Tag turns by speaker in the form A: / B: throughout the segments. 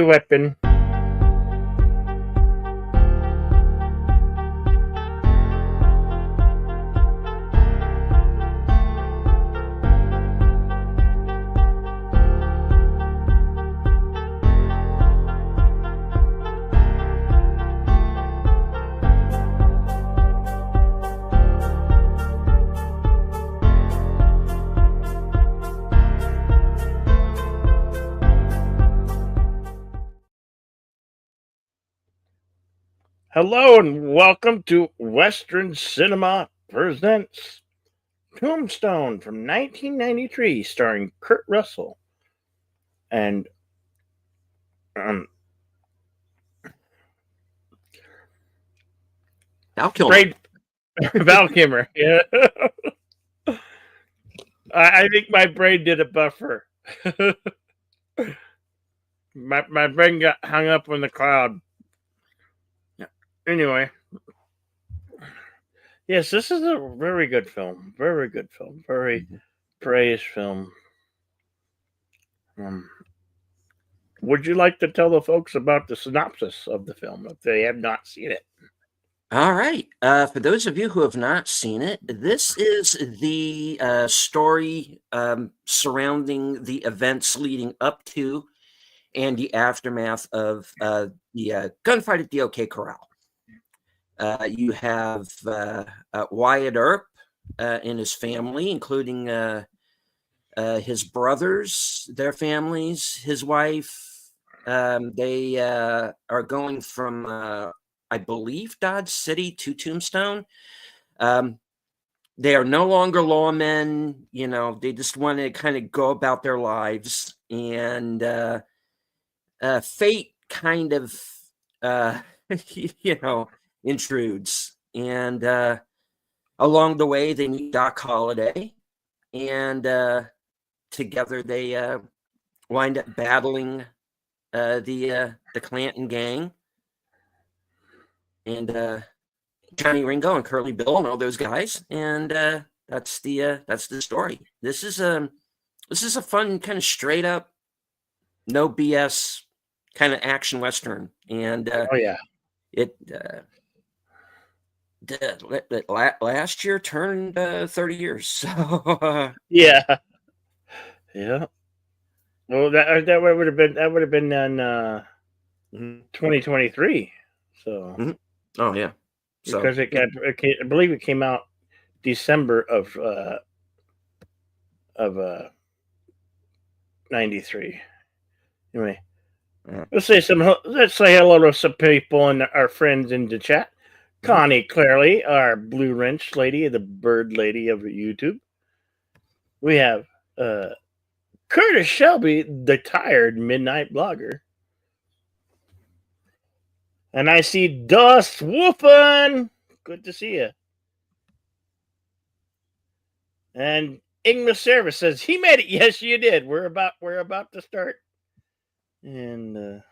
A: weapon. Hello and welcome to Western Cinema Presents Tombstone from 1993, starring Kurt Russell and
B: Val Kilmer.
A: Val Kilmer. Yeah, I think my brain did a buffer. my brain got hung up on the cloud. Anyway, yes, this is a very good film. Very good film. Very praised film. Would you like to tell the folks about the synopsis of the film if they have not seen it?
B: All right. For those of you who have not seen it, this is the story surrounding the events leading up to and the aftermath of the gunfight at the OK Corral. You have Wyatt Earp and his family, including his brothers, their families, his wife. They are going from, I believe, Dodge City to Tombstone. They are no longer lawmen. You know, they just want to kind of go about their lives. And fate kind of, intrudes. And along the way, they meet Doc Holliday. And together they wind up battling the Clanton gang. And Johnny Ringo and Curly Bill and all those guys. And that's the story. This is a fun, kind of straight up, no BS kind of action Western. And it last year turned 30 years. So
A: yeah. Well, that would have been on 2023. So
B: oh yeah,
A: so because I believe it came out December of 93. Anyway, let's say hello to some people and our friends in the chat. Connie Clearly, our Blue Wrench lady, the bird lady of YouTube. We have Curtis Shelby, the tired midnight blogger. And I see Dust Whoopin'. Good to see you. And Ingma Service says he made it. Yes, you did. We're about to start. And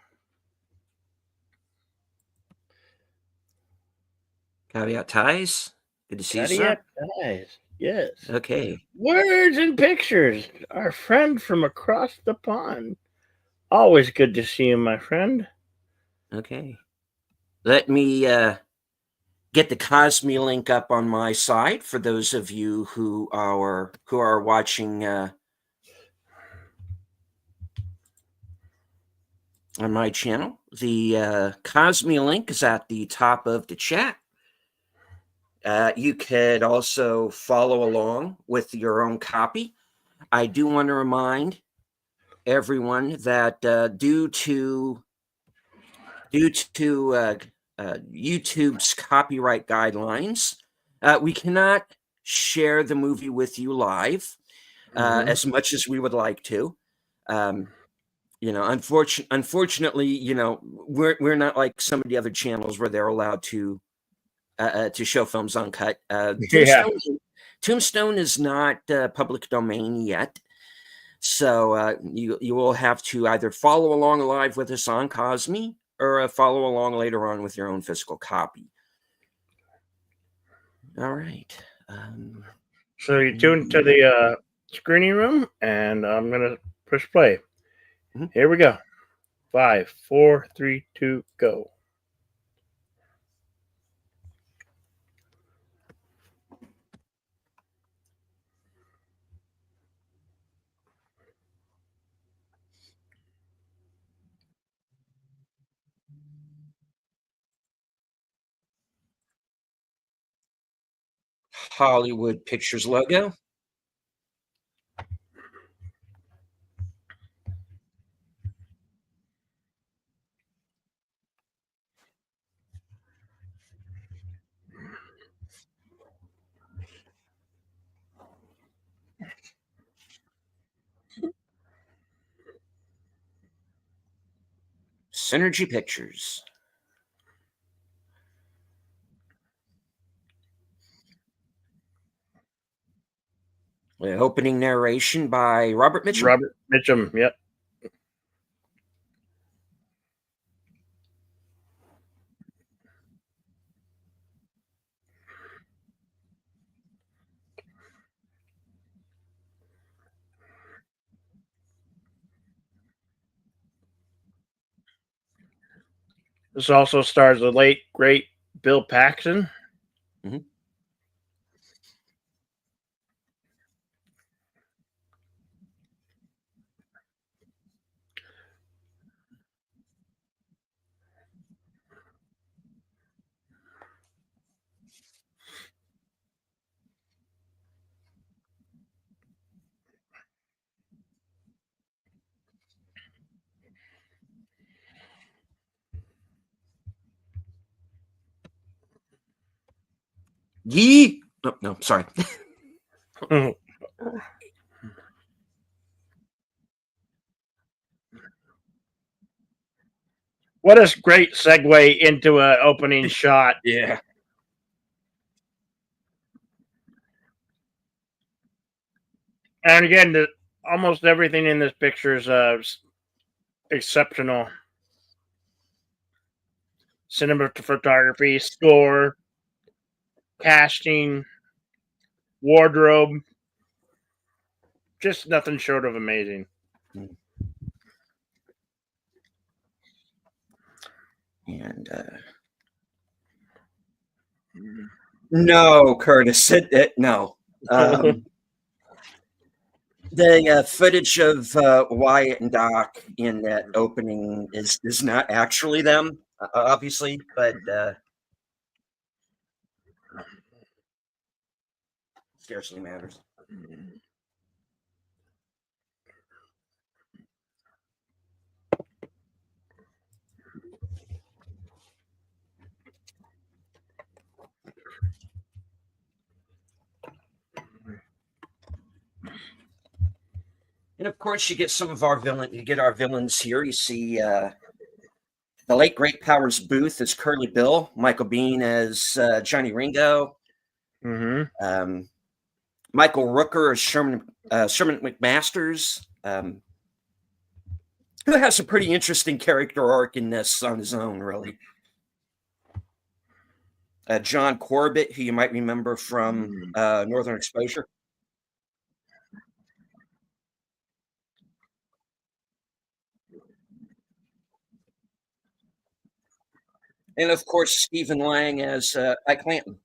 B: Caveat Ties. Good to see you, sir.
A: Ties. Yes.
B: Okay.
A: Words and Pictures. Our friend from across the pond. Always good to see you, my friend.
B: Okay. Let me get the Cosme link up on my side for those of you who are watching on my channel. The Cosme link is at the top of the chat. You could also follow along with your own copy. I do want to remind everyone that due to YouTube's copyright guidelines, we cannot share the movie with you live as much as we would like to. Unfortunately, we're not like some of the other channels where they're allowed to show films uncut. Tombstone is not public domain yet. So you will have to either follow along live with us on Cosme or follow along later on with your own physical copy. All right.
A: So you tune to the screening room, and I'm going to push play. Here we go. 5, 4, 3, 2, go.
B: Hollywood Pictures logo. Synergy Pictures. The opening narration by Robert Mitchum.
A: Robert Mitchum, yep. This also stars the late, great Bill Paxton.
B: Mhm. Yee. Oh, no, sorry.
A: What a great segue into an opening shot.
B: Yeah.
A: And again, almost everything in this picture is exceptional. Cinematography, score, casting, wardrobe, just nothing short of amazing.
B: And no, Curtis, no. The footage of Wyatt and Doc in that opening is not actually them, obviously, but scarcely matters. And of course, you get some of our villain. You get our villains here. You see the late great Powers Booth as Curly Bill, Michael Biehn as Johnny Ringo, Michael Rooker as Sherman McMasters, who has a pretty interesting character arc in this on his own, really. John Corbett, who you might remember from Northern Exposure. And of course, Stephen Lang as Ike Clanton.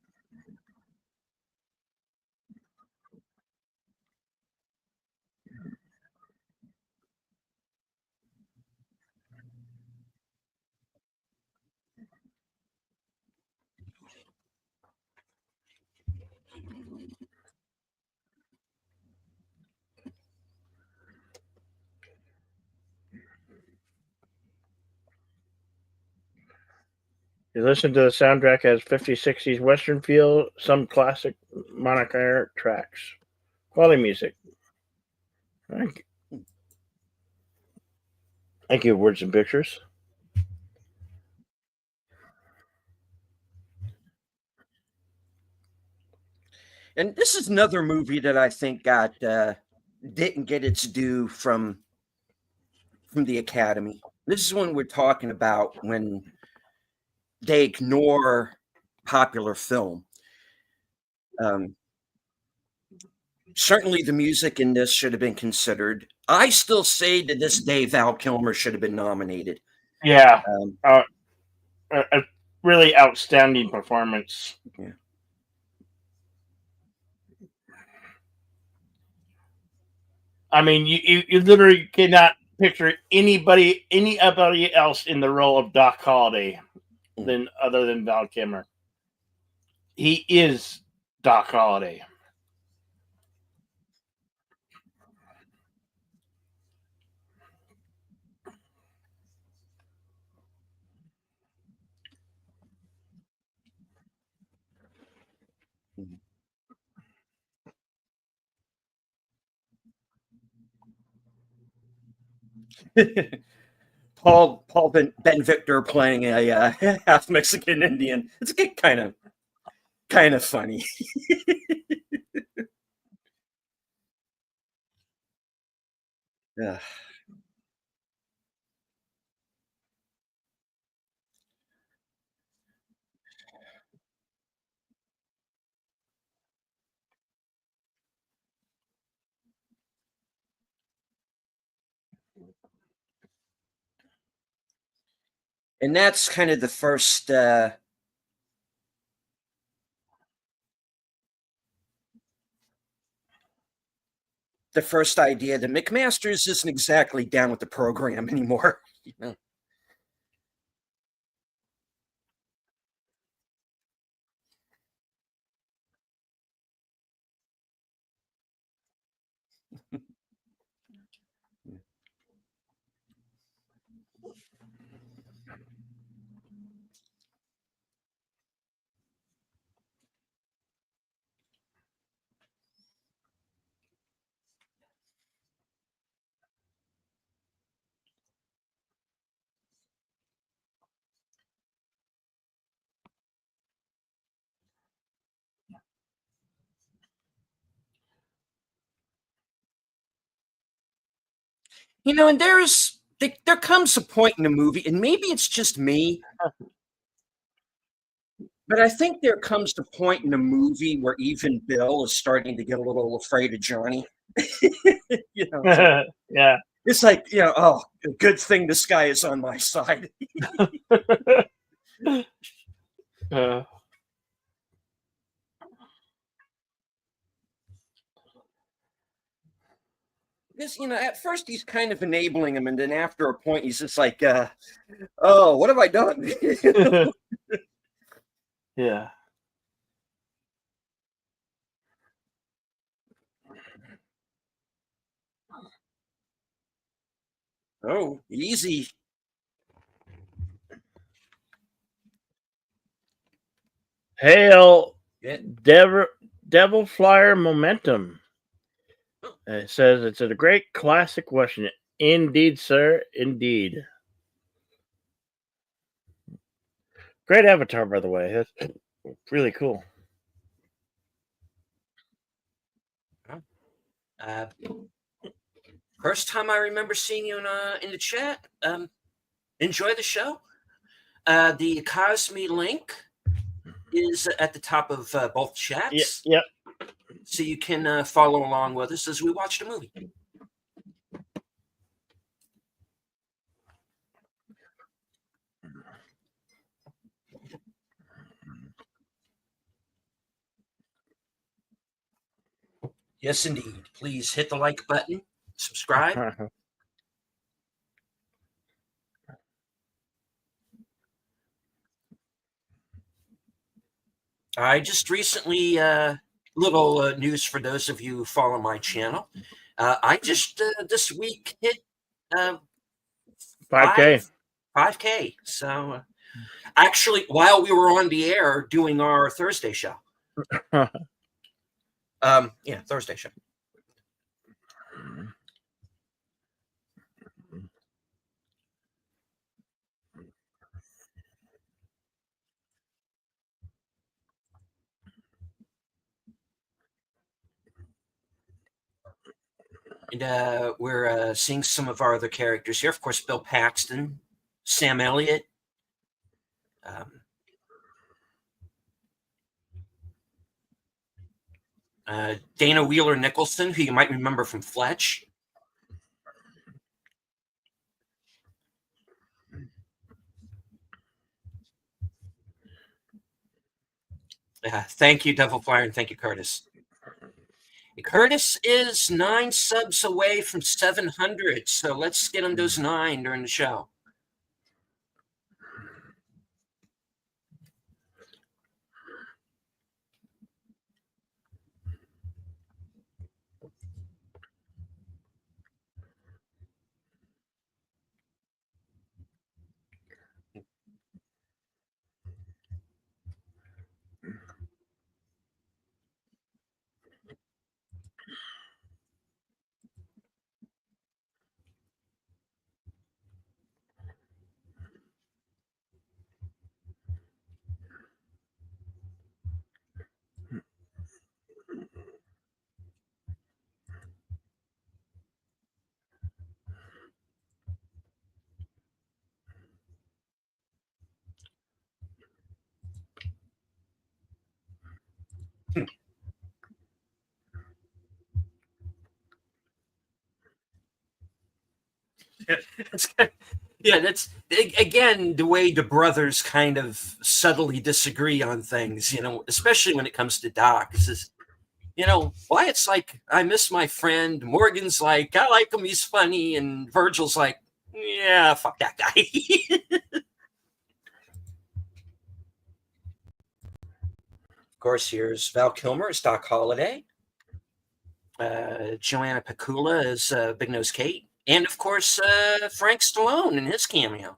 A: You listen to the soundtrack as 50s, 60s Western feel, some classic Monaco tracks. Quality music. Thank you, Words and Pictures.
B: And this is another movie that I think didn't get its due from the Academy. This is when we're talking about when they ignore popular film. Certainly, the music in this should have been considered. I still say to this day Val Kilmer should have been nominated.
A: Yeah, a really outstanding performance.
B: Yeah.
A: I mean, you literally cannot picture anybody else in the role of Doc Holliday other than Val Kilmer. He is Doc Holliday.
B: Paul Ben Victor playing a half Mexican Indian. It's kind of funny. Yeah. And that's kind of the first idea that McMaster's isn't exactly down with the program anymore. You know? And there comes a point in the movie, and maybe it's just me, but I think there comes a point in the movie where even Bill is starting to get a little afraid of Johnny.
A: Yeah.
B: It's like, oh, good thing this guy is on my side. Because, at first he's kind of enabling him, and then after a point he's just like, oh, what have I done?
A: Yeah.
B: Oh, easy.
A: Hail,
B: Yeah.
A: Devil Flyer Momentum. It says it's a great classic Western. Indeed, sir. Indeed. Great avatar, by the way. That's really cool.
B: First time I remember seeing you in the chat. Enjoy the show. The Cosme link is at the top of both chats.
A: Yep.
B: So you can follow along with us as we watch the movie. Yes, indeed. Please hit the like button, subscribe. I just recently, little news for those of you who follow my channel. I just this week hit
A: 5K.
B: 5K. So actually, while we were on the air doing our Thursday show. Thursday show. And we're seeing some of our other characters here. Of course, Bill Paxton, Sam Elliott. Dana Wheeler Nicholson, who you might remember from Fletch. Yeah, thank you, Devil Flyer, and thank you, Curtis. Curtis is 9 subs away from 700, so let's get him those 9 during the show. Yeah, that's again the way the brothers kind of subtly disagree on things, especially when it comes to Doc. Wyatt's like, I miss my friend. Morgan's like, I like him, he's funny. And Virgil's like, yeah, fuck that guy. Of course, here's Val Kilmer as Doc Holliday. Joanna Pacula as Big Nose Kate. And, of course, Frank Stallone in his cameo.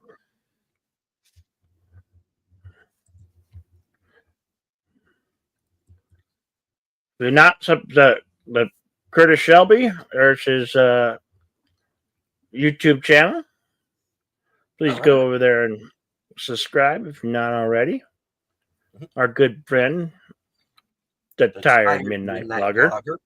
A: They're not the Curtis Shelby, there's his YouTube channel. Please go over there and subscribe if you're not already. Our good friend, the Tired Midnight Blogger.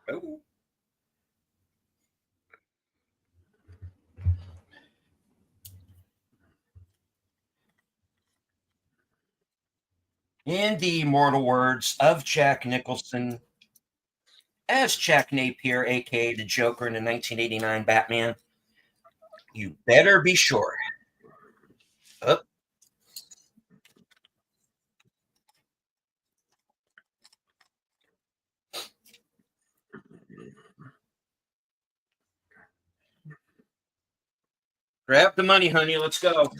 B: Oh. In the immortal words of Jack Nicholson, as Jack Napier, aka the Joker in the 1989 Batman, you better be sure. Oh. Grab the money, honey. Let's go.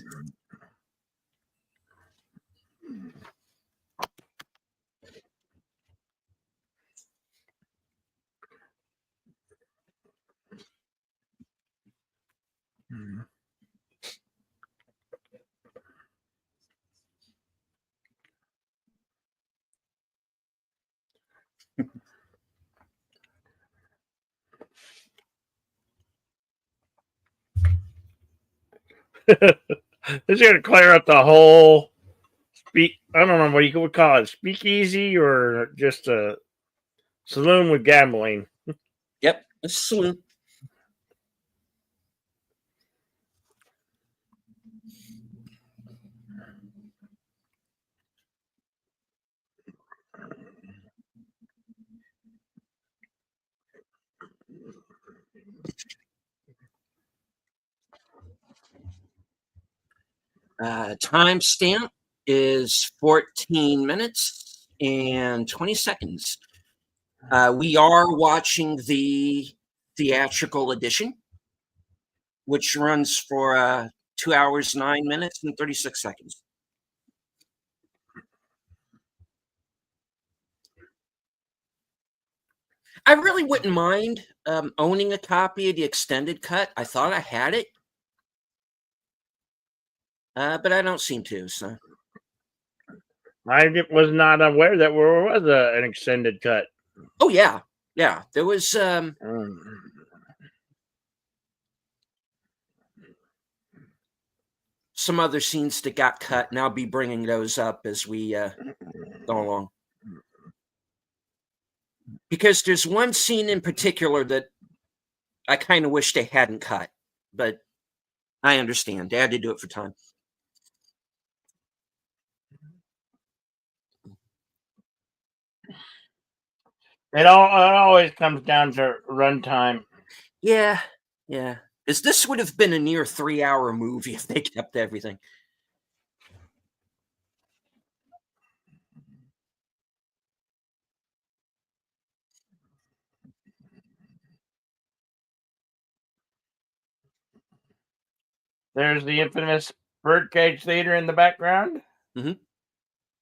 A: It's going to clear up the whole I don't know what you would call it, speakeasy or just a saloon with gambling.
B: Yep, a saloon. Timestamp is 14 minutes and 20 seconds. We are watching the theatrical edition, which runs for 2 hours, 9 minutes, and 36 seconds. I really wouldn't mind owning a copy of the extended cut. I thought I had it, but I don't seem to. So
A: I was not aware that there was an extended cut.
B: Oh yeah, yeah. There was some other scenes that got cut, and I'll be bringing those up as we go along. Because there's one scene in particular that I kind of wish they hadn't cut, but I understand. They had to do it for time.
A: It always comes down to runtime.
B: Yeah, yeah. Because this would have been a near 3-hour movie if they kept everything.
A: There's the infamous Birdcage Theater in the background.
B: Mhm.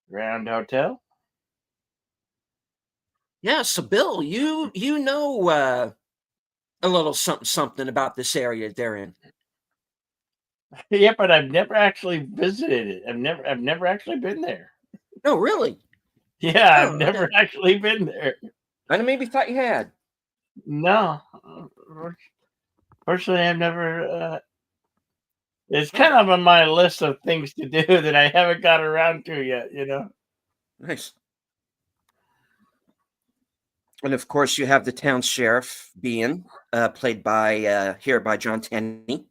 A: Grand Hotel.
B: Yeah, so Bill, you know a little something about this area they're in.
A: Yeah, but I've never actually visited it. I've never actually been there.
B: No, really?
A: Yeah, I've
B: Oh,
A: never
B: okay.
A: actually been there.
B: I maybe thought you had.
A: No. Fortunately, I've never. It's
B: Oh,
A: kind of on my list of things to do that I haven't got around to yet. You know.
B: nice. And of course, you have the town sheriff being played by here by John Tenney.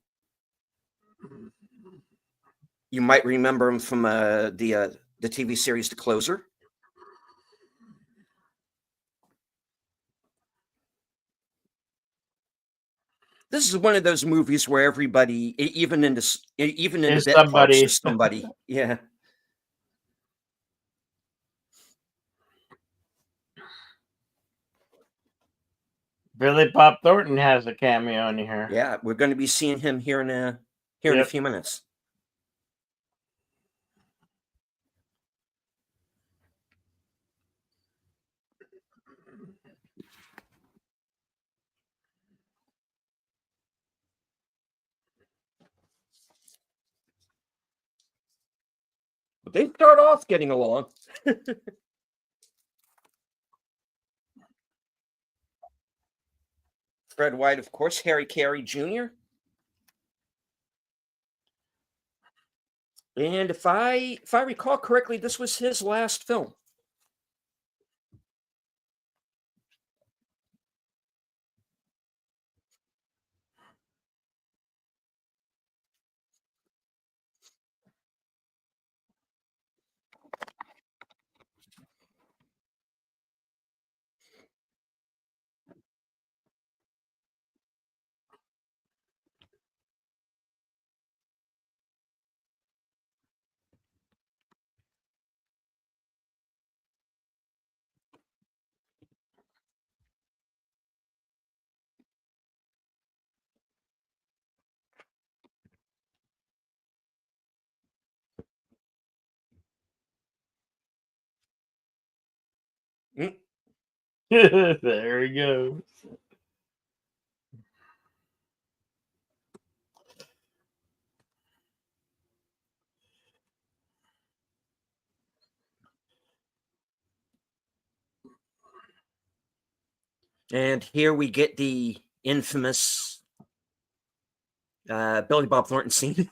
B: You might remember him from the TV series The Closer. This is one of those movies where everybody, even in the
A: Is
B: bit parts,
A: somebody
B: is somebody. Yeah.
A: Billy Bob Thornton has a cameo in here?
B: Yeah, we're going to be seeing him here in a
A: Yep.
B: few minutes. But they start off getting along. Fred White, of course, Harry Carey Jr. And if I recall correctly, this was his last film. Mm.
A: There he goes.
B: And here we get the infamous Billy Bob Thornton scene.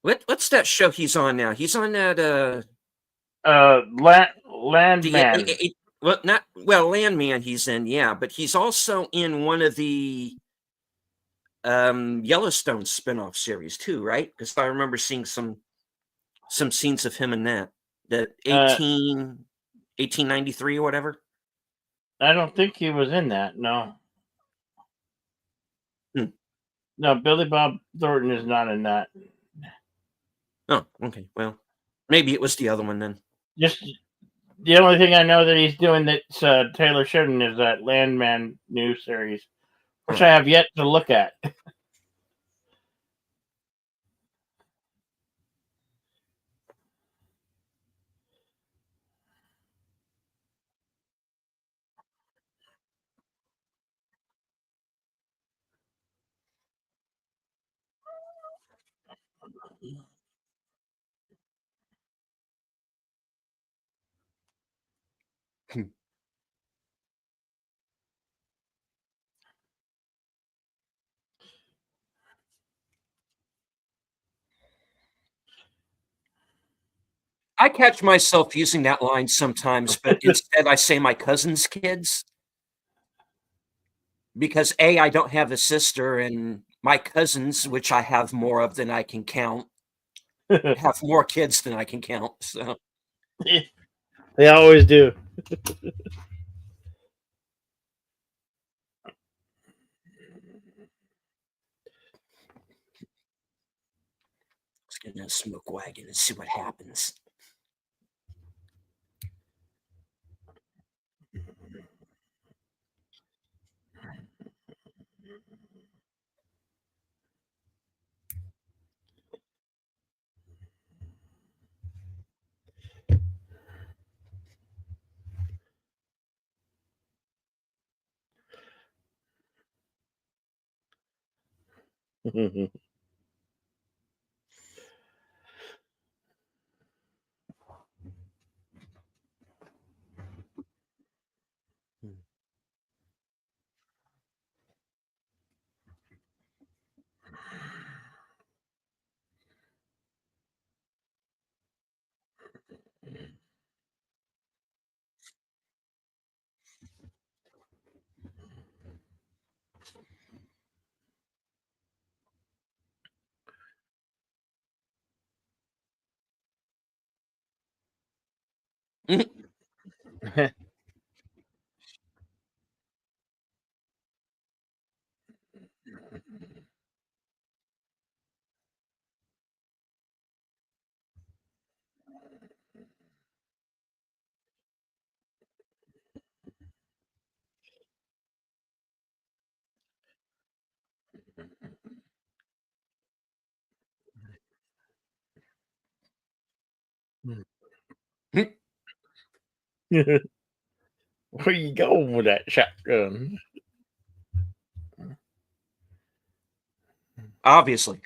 B: What's that show he's on now? He's on that the
A: Landman.
B: well, not well, Landman he's in, yeah, but he's also in one of the Yellowstone spin-off series too, right? Because I remember seeing some scenes of him in that. The
A: Uh,
B: 1893 or whatever.
A: I don't think he was in that. No,
B: Hmm.
A: no. Billy Bob Thornton is not in that.
B: Oh, okay. Well, maybe it was the other one then.
A: Just the only thing I know that he's doing that's Taylor Sheridan is that Landman new series, which
B: Oh.
A: I have yet to look at.
B: I catch myself using that line sometimes, but instead I say my cousin's kids because A, I don't have a sister, and my cousins, which I have more of than I can count, have more kids than I can count. So
A: They always do.
B: let's get in a smoke wagon and see what happens.
A: Where you going with that shotgun?
B: Obviously.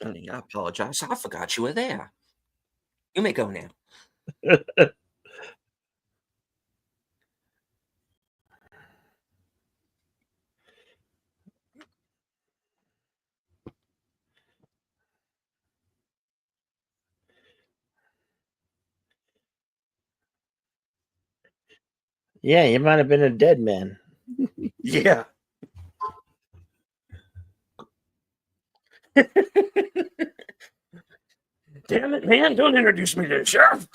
B: Honey, I apologize. I forgot you were there. You may go now.
A: Yeah, you might have been a dead man.
B: Yeah. Damn it, man. Don't introduce me to the sheriff.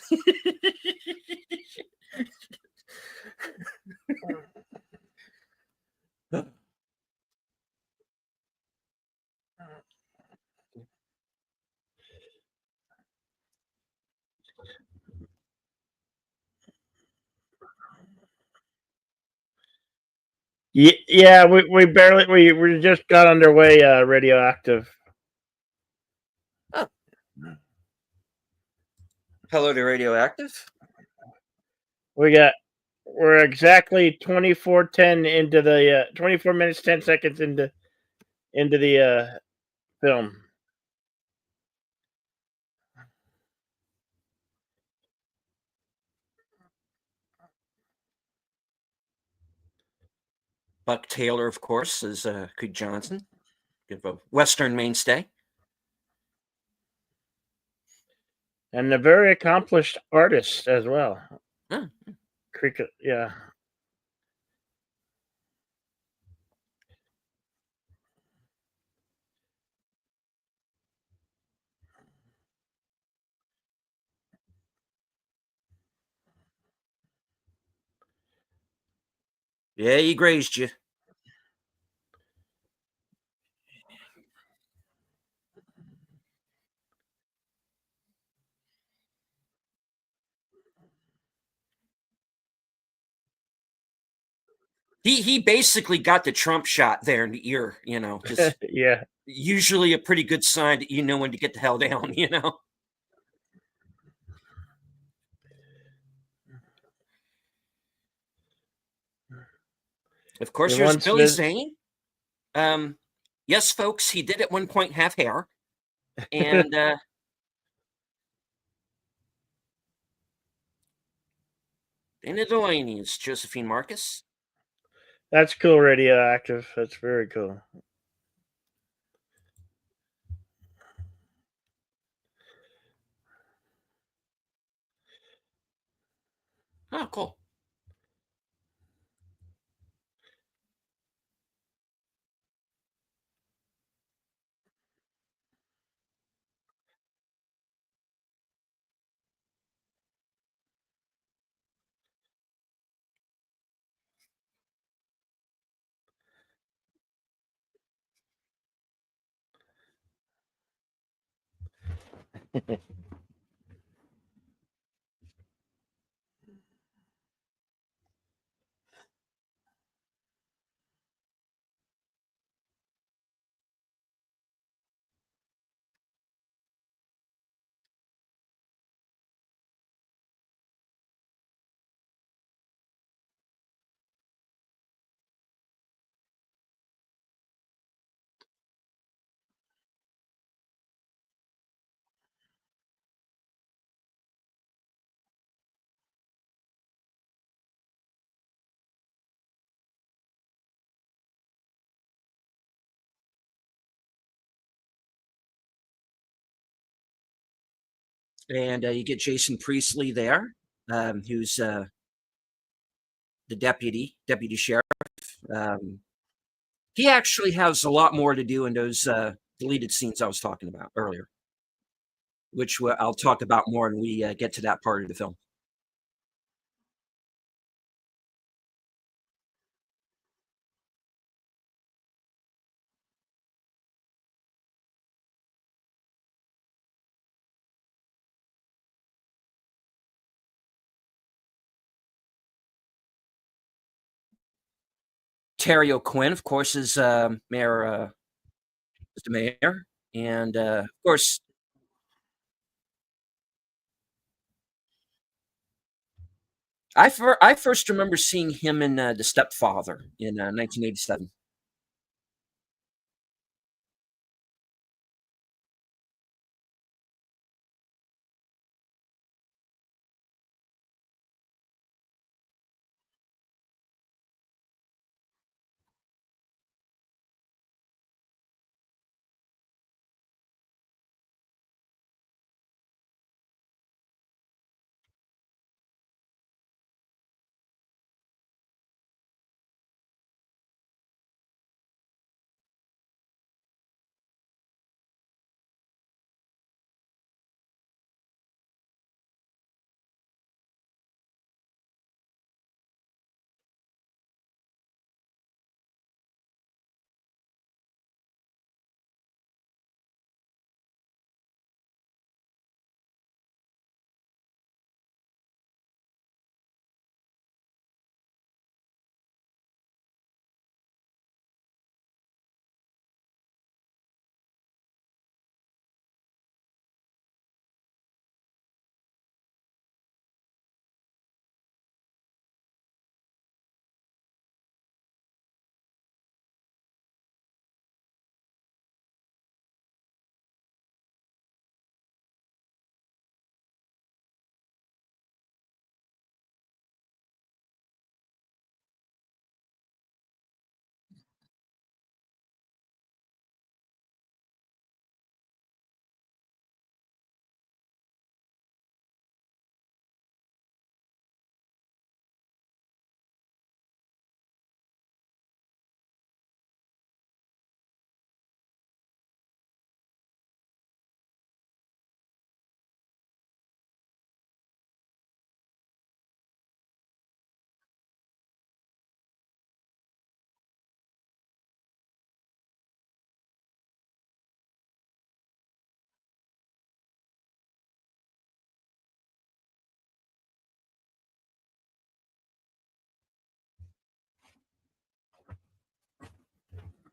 A: Yeah, we barely we just got underway. Radioactive.
B: Oh, hello to Radioactive.
A: We're exactly 24:10 into the 24 minutes 10 seconds into the film.
B: Buck Taylor, of course, is Cook Johnson, a Western mainstay.
A: And a very accomplished artist as well.
B: Huh.
A: Cricket, yeah.
B: Yeah, he grazed you. He basically got the Trump shot there in the ear, just
A: Yeah.
B: usually a pretty good sign that you know when to get the hell down, you know? Of course,
A: You
B: there's
A: once
B: Billy
A: vis-
B: Zane. Um, yes, folks, he did at one point have hair. And Dana Delaney is Josephine Marcus.
A: That's cool, radioactive. That's very cool.
B: Oh, cool. And you get Jason Priestley there, who's the deputy sheriff. Um, he actually has a lot more to do in those deleted scenes I was talking about earlier, which I'll talk about more when we get to that part of the film. Terry O'Quinn, of course, is the mayor, and of course, I first remember seeing him in The Stepfather in 1987.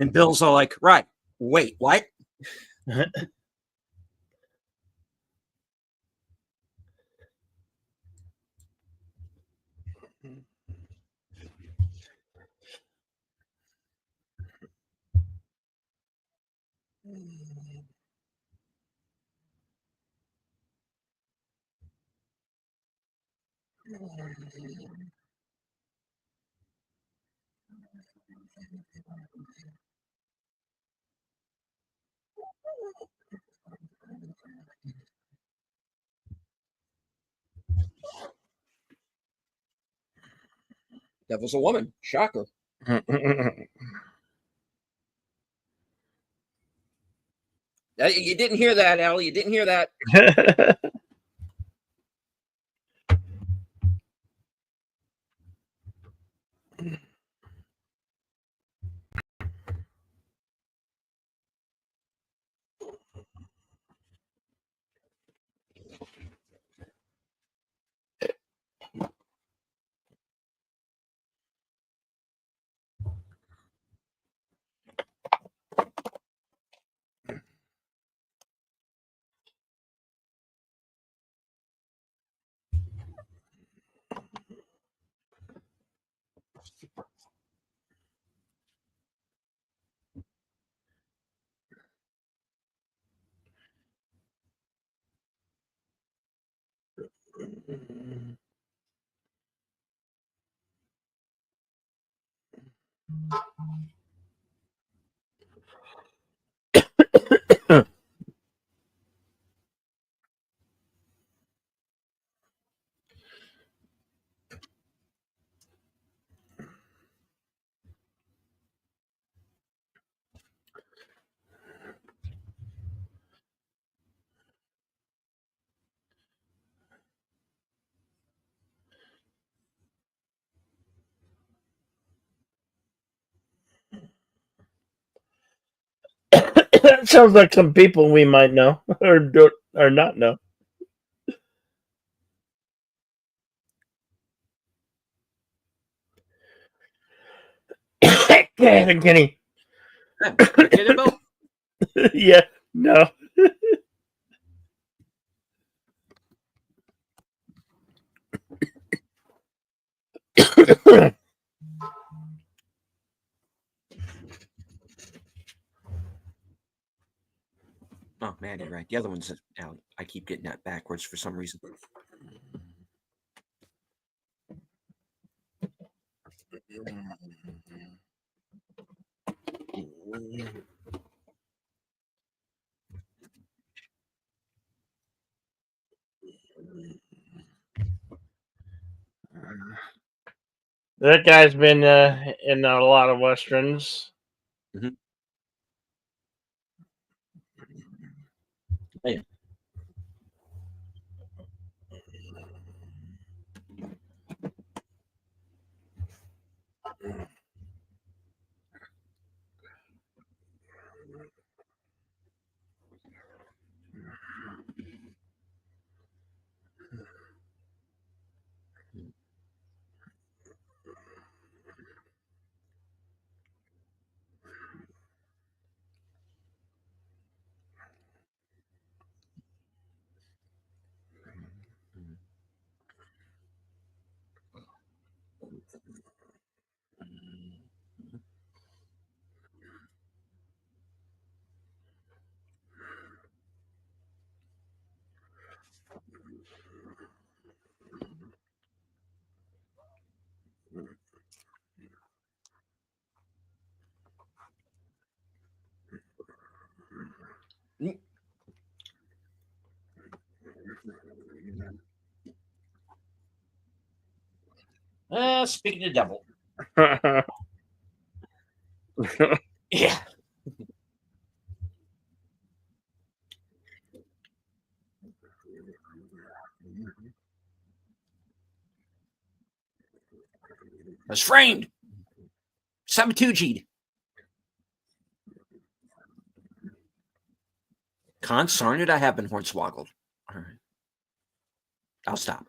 B: And Bill's all like, right, wait, what? That was a woman. Shocker. You didn't hear that, Al. You didn't hear that.
A: That sounds like some people we might know or not know. Kenny.
B: You kidding, Bill?
A: Yeah, no.
B: Oh man, you're right. The other one's Al. I keep getting that backwards for some reason.
A: That guy's been in a lot of westerns.
B: Mm-hmm. Oh, yeah. Speaking of devil. Yeah. I was framed. Sabatucci'd. Consarned, I have been hornswoggled. All right. I'll stop.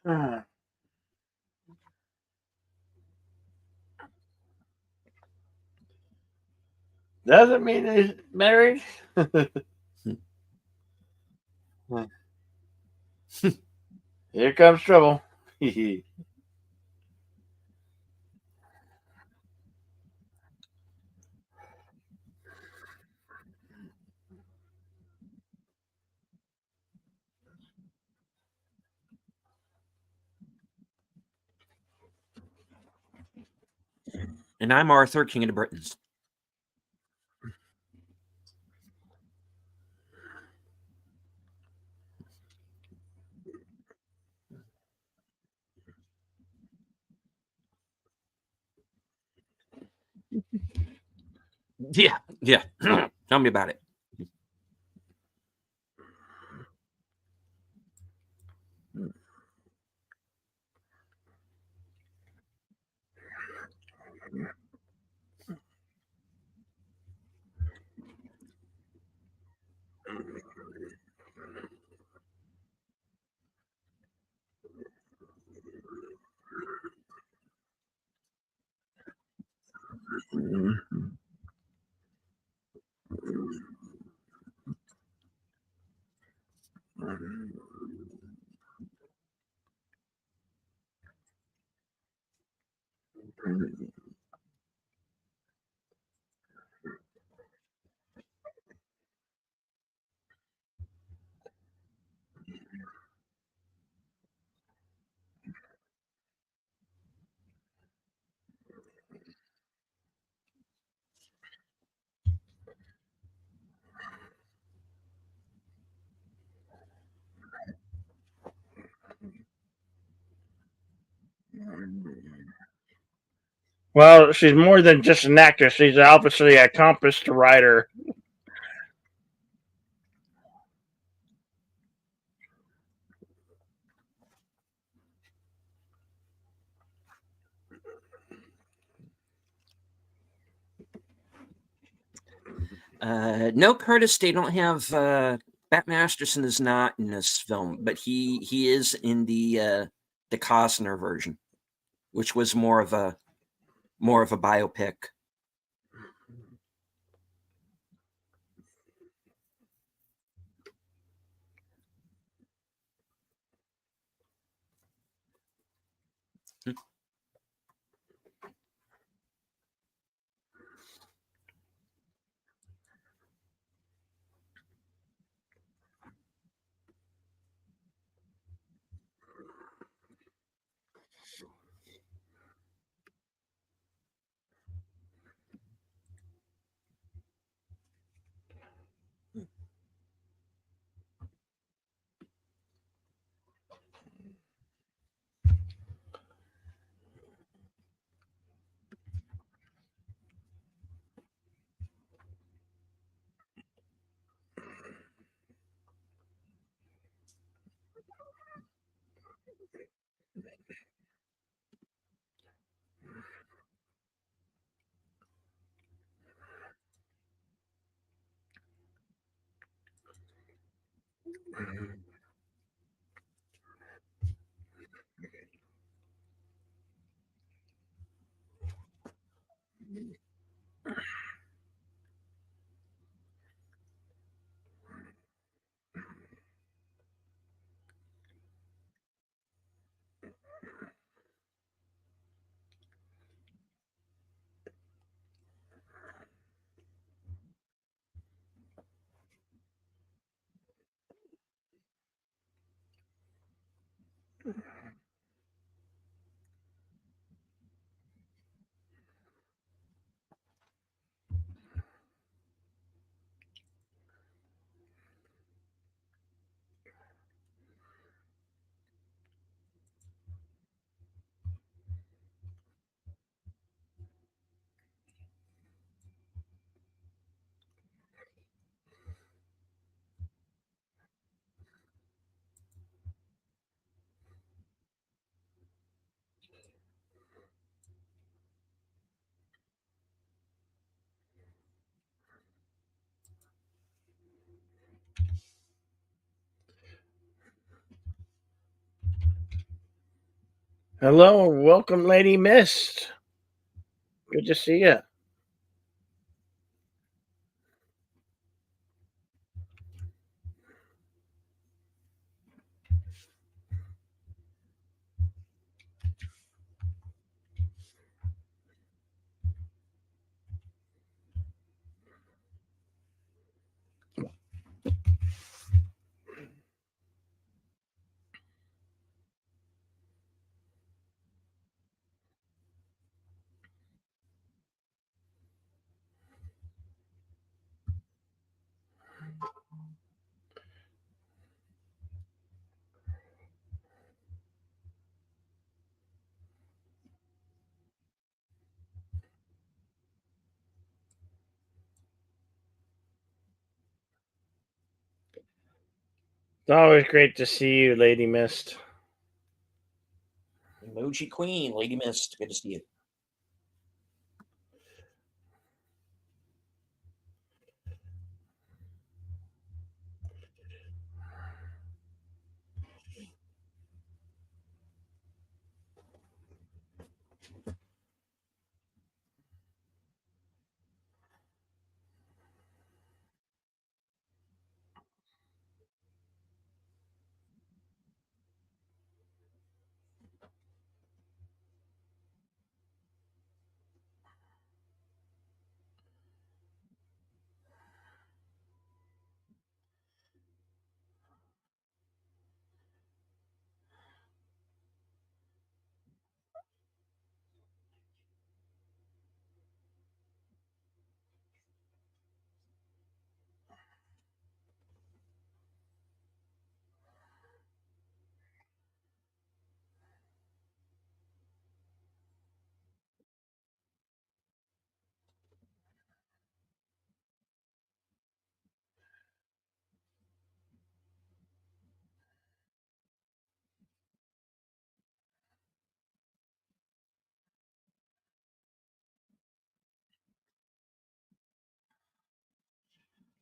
A: Huh. Doesn't mean he's married. Here comes trouble.
B: And I'm Arthur, King of the Britons. Yeah. Tell me about it.
A: Well, she's more than just an actress. She's obviously an accomplished writer.
B: No, Curtis, they don't have Bat Masterson is not in this film, but he is in the Costner version, which was more of a biopic.
A: Hello, welcome, Lady Mist. Good to see you. It's always great to see you, Lady Mist.
B: Emoji Queen, Lady Mist. Good to see you.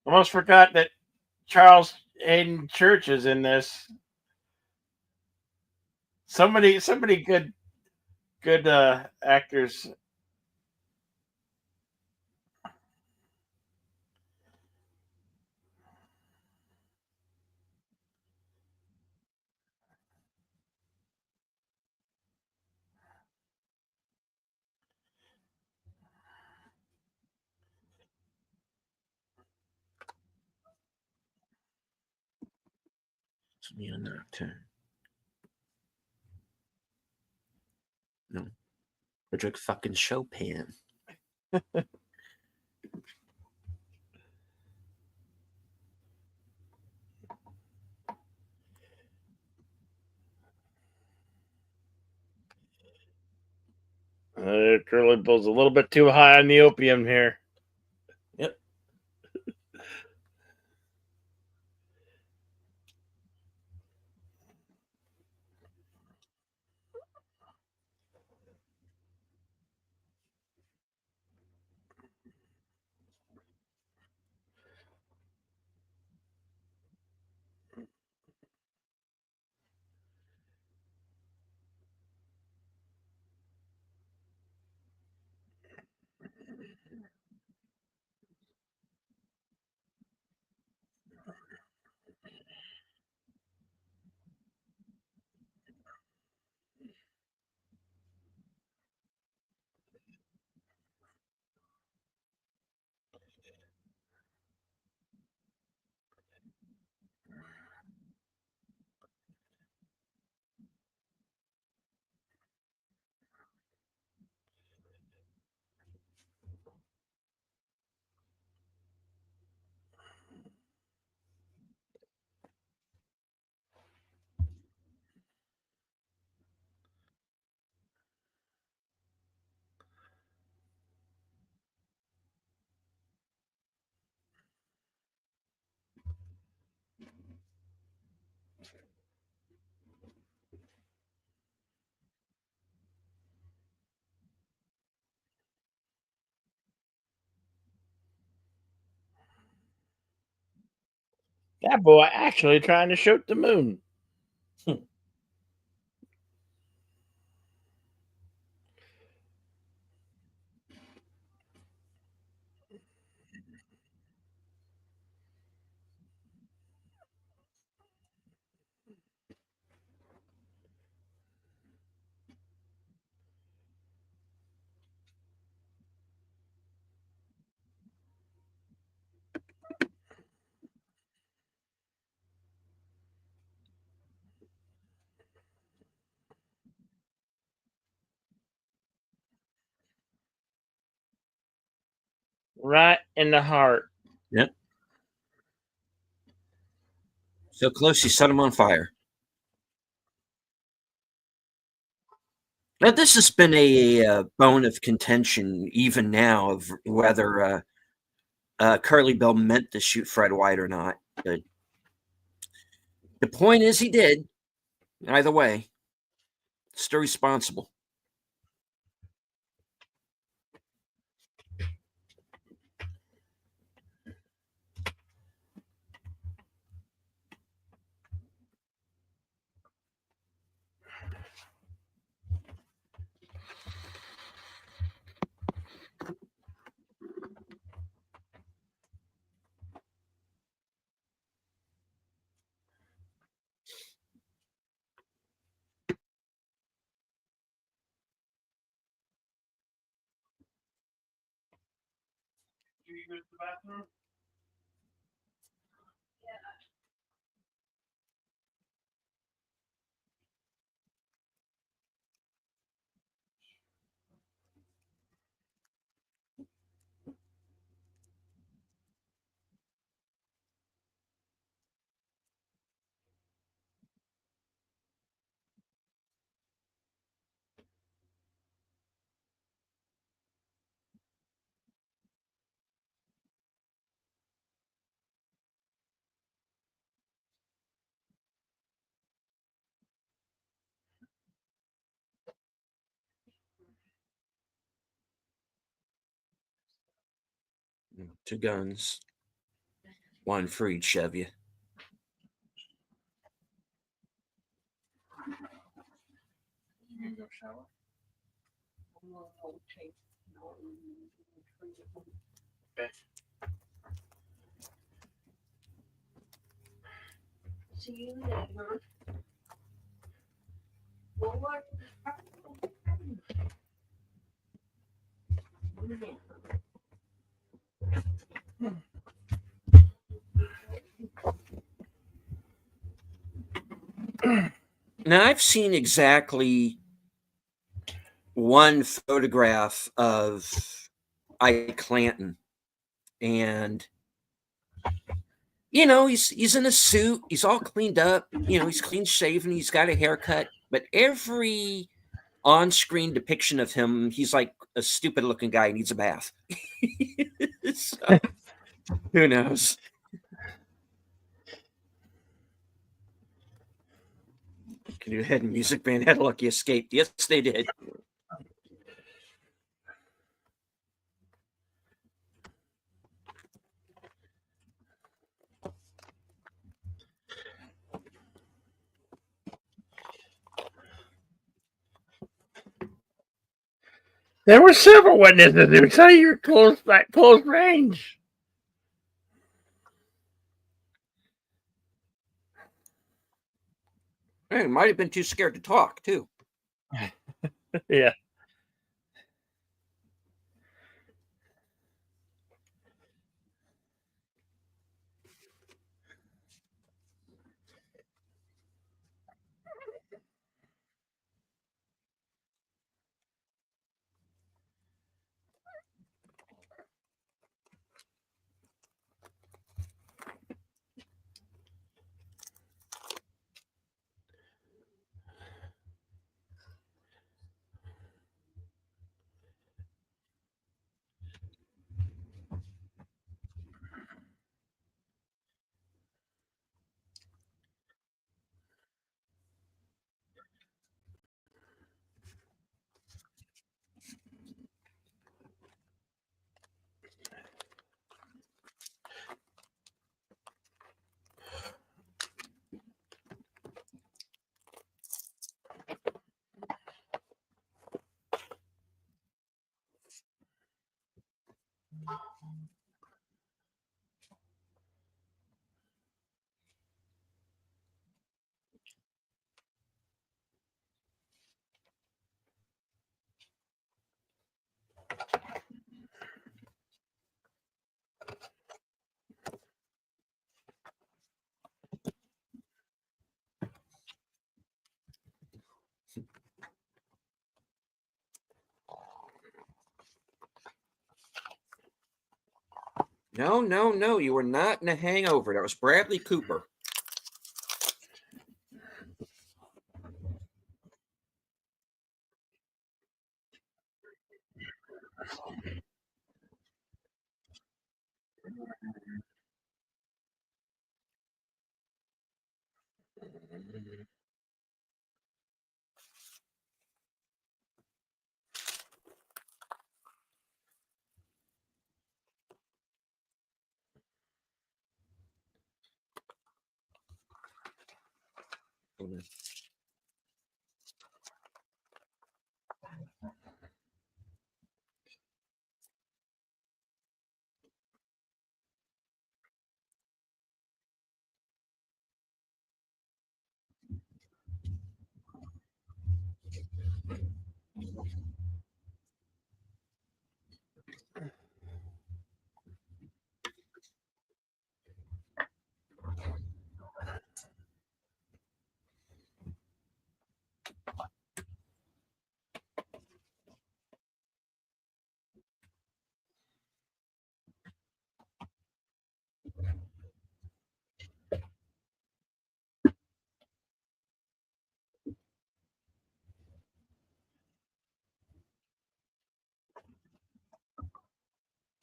A: Almost forgot that Charles Hayden Church is in this. So many good actors.
B: It's me a nocturne. No. Frederick fucking Chopin.
A: Curly Bull's a little bit too high on the opium here.
B: Yep.
A: That boy actually trying to shoot the moon. Right in the heart.
B: Yep. So close, you set him on fire. Now, this has been a bone of contention, even now, of whether Curly Bill meant to shoot Fred White or not. But The point is, he did. Either way, still responsible.
A: You use the bathroom?
B: Two guns, one for each of you.
A: Okay.
C: See you later. Well, what?
B: Now, I've seen exactly one photograph of Ike Clanton, and he's in a suit, he's all cleaned up, he's clean shaven, he's got a haircut, but every on-screen depiction of him, he's like a stupid-looking guy who needs a bath. So, who knows? Can you head music band had a lucky escape? Yes, they did.
A: There were several witnesses who say you're close range.
B: He might have been too scared to talk, too.
A: Yeah.
B: No, you were not in a hangover. That was Bradley Cooper.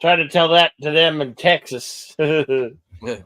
A: Try to tell that to them in Texas.
B: Yeah.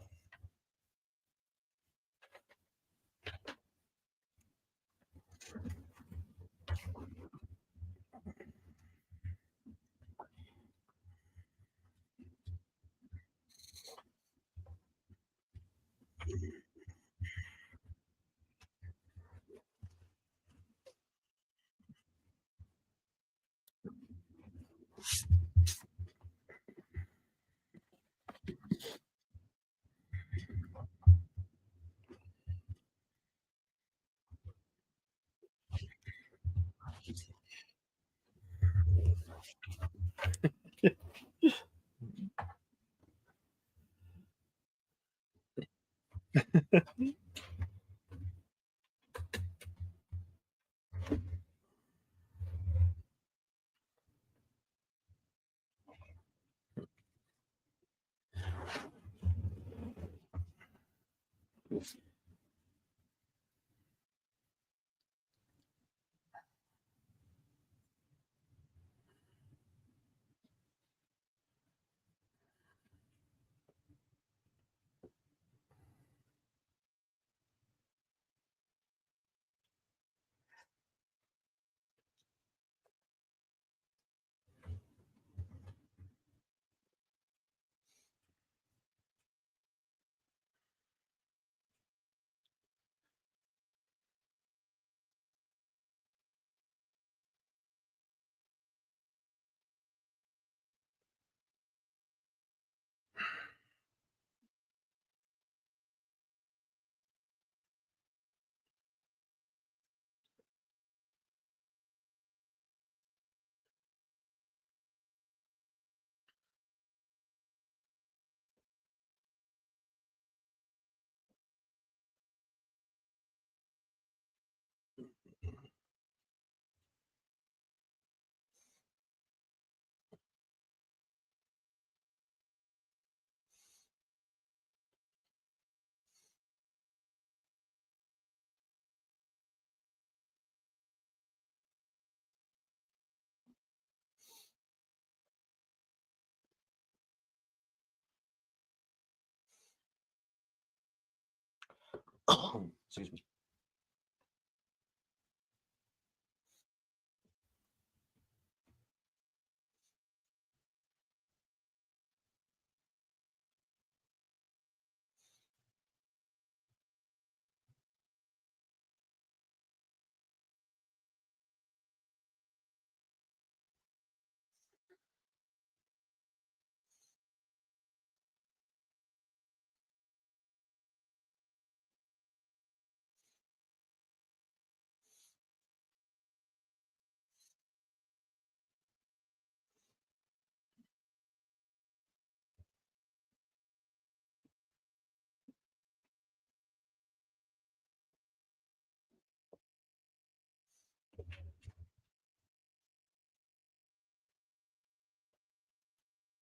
B: Excuse me.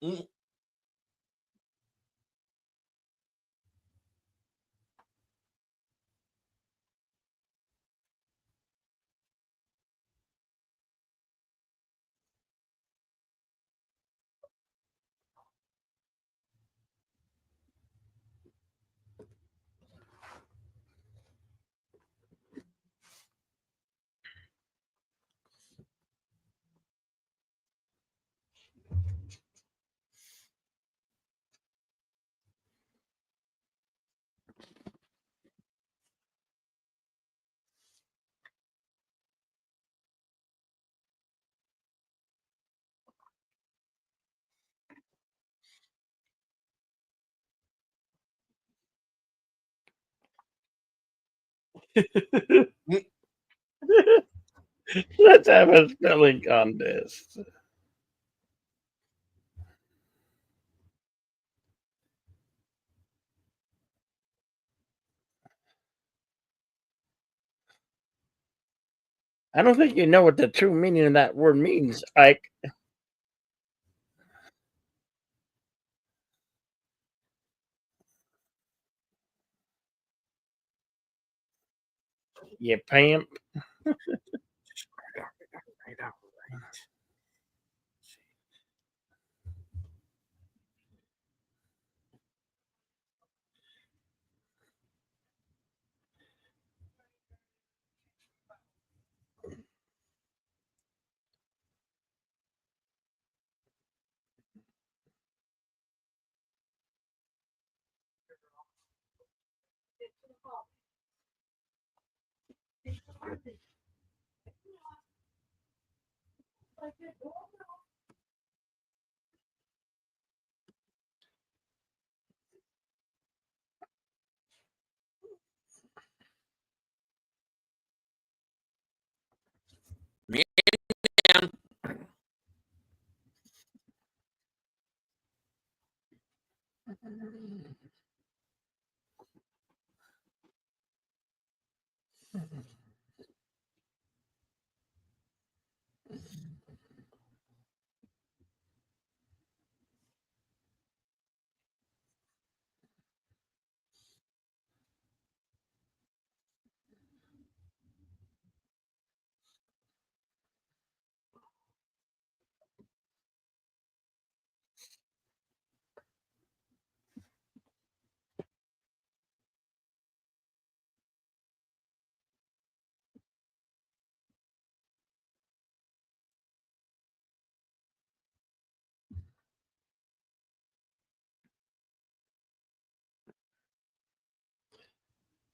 B: Mm.
A: Let's have a spelling contest. I don't think you know what the true meaning of that word means, Ike. You pimp.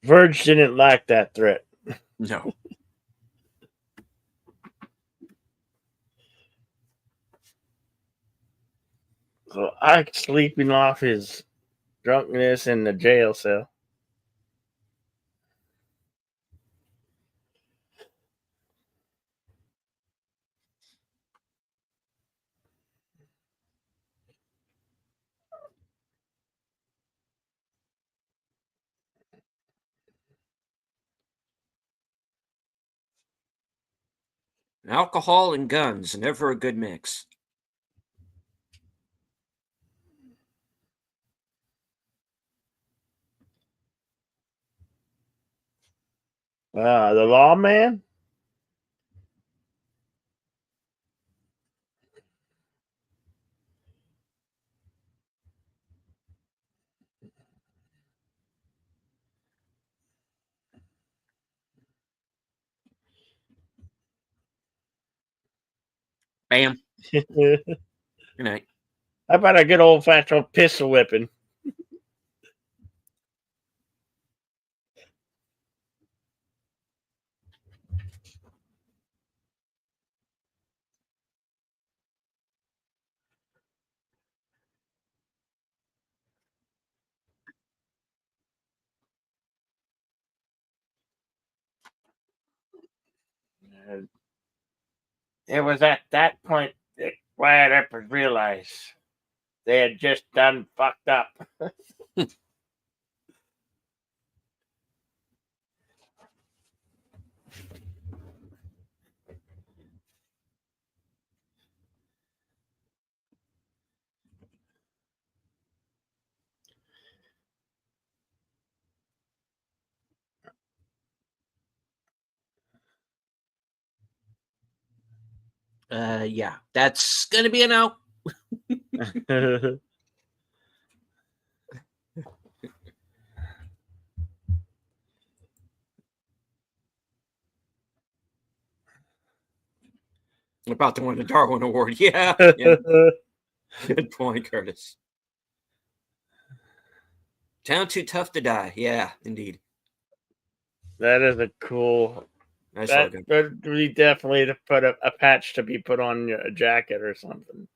A: Verge didn't like that threat.
B: No.
A: So Ike's sleeping off his drunkenness in the jail cell.
B: Alcohol and guns, never a good mix.
A: The lawman?
B: Bam.
A: How
B: Good night.
A: about a good old fashioned pistol whipping? It was at that point that Wyatt Eppers realized they had just done fucked up.
B: Yeah, that's gonna be a no. About to win the Darwin Award. Yeah. Good point, Curtis. Town too tough to die. Yeah, indeed.
A: That is a cool.
B: Nice
A: That
B: logo.
A: would be definitely to put a patch to be put on a jacket or something.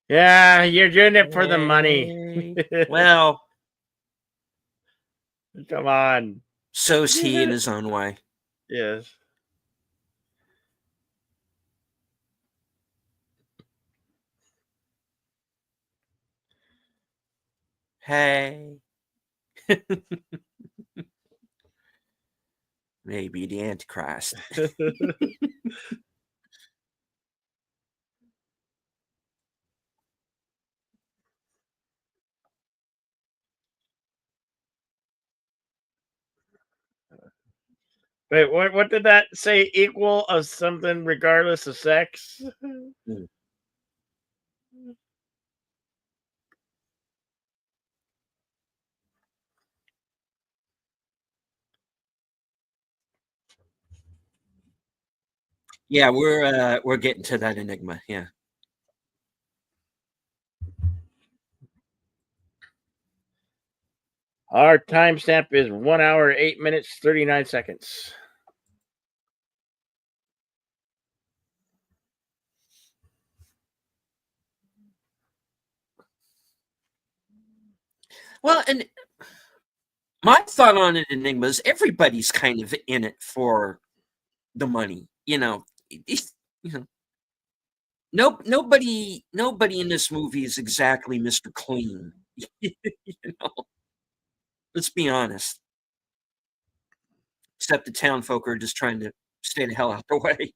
A: Yeah, you're doing it for the money.
B: Well,
A: Come on.
B: so's he in his own way.
A: Yes.
B: Hey. Maybe the Antichrist.
A: Wait, what did that say? Equal of something regardless of sex?
B: Mm. Yeah, we're getting to that enigma. Yeah.
A: Our timestamp is 1 hour, 8 minutes, 39 seconds.
B: Well, and my thought on an enigma is everybody's kind of in it for the money. You know, you know, nobody in this movie is exactly Mr. Clean. You know, let's be honest. Except the town folk are just trying to stay the hell out the way.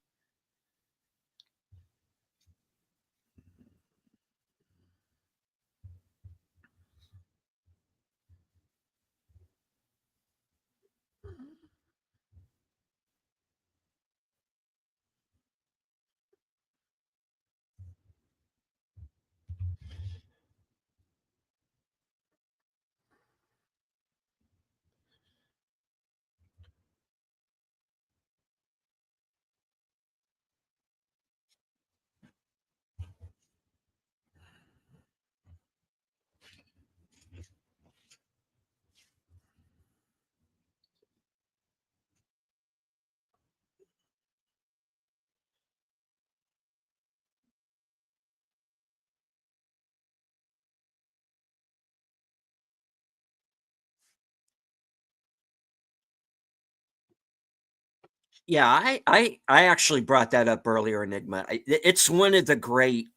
B: Yeah, I actually brought that up earlier, Enigma. It's one of the great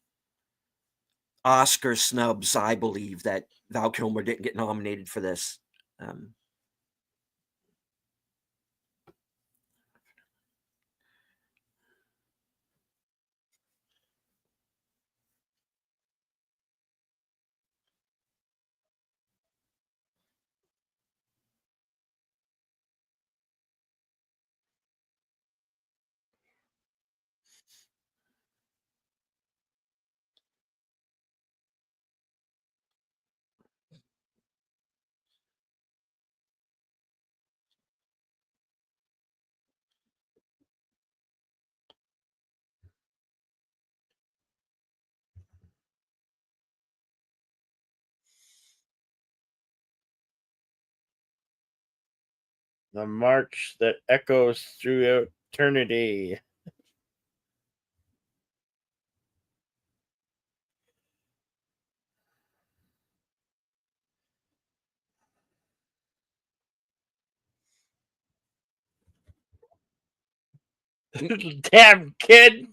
B: Oscar snubs, I believe, that Val Kilmer didn't get nominated for this.
A: The march that echoes through eternity. Damn kid.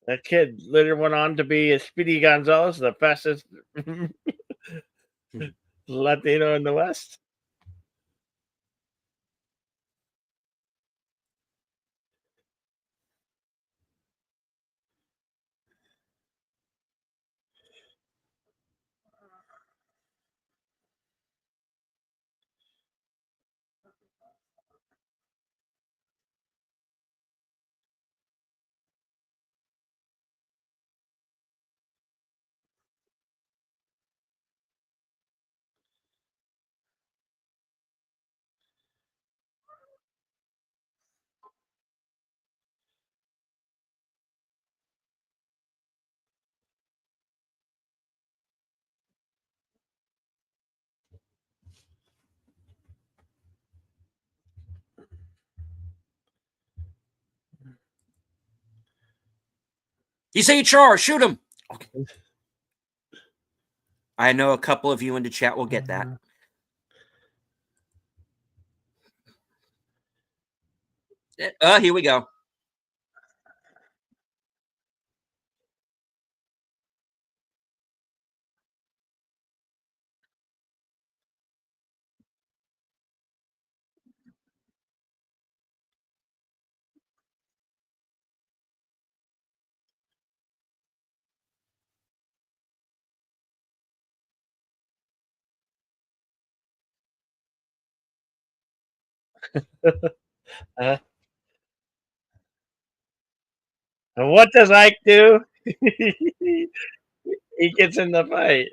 A: That kid later went on to be a Speedy Gonzalez, the fastest Latino in the West.
B: He's HR. Shoot him.
A: Okay.
B: I know a couple of you in the chat will get that. Here we go.
A: And what does Ike do? He gets in the fight.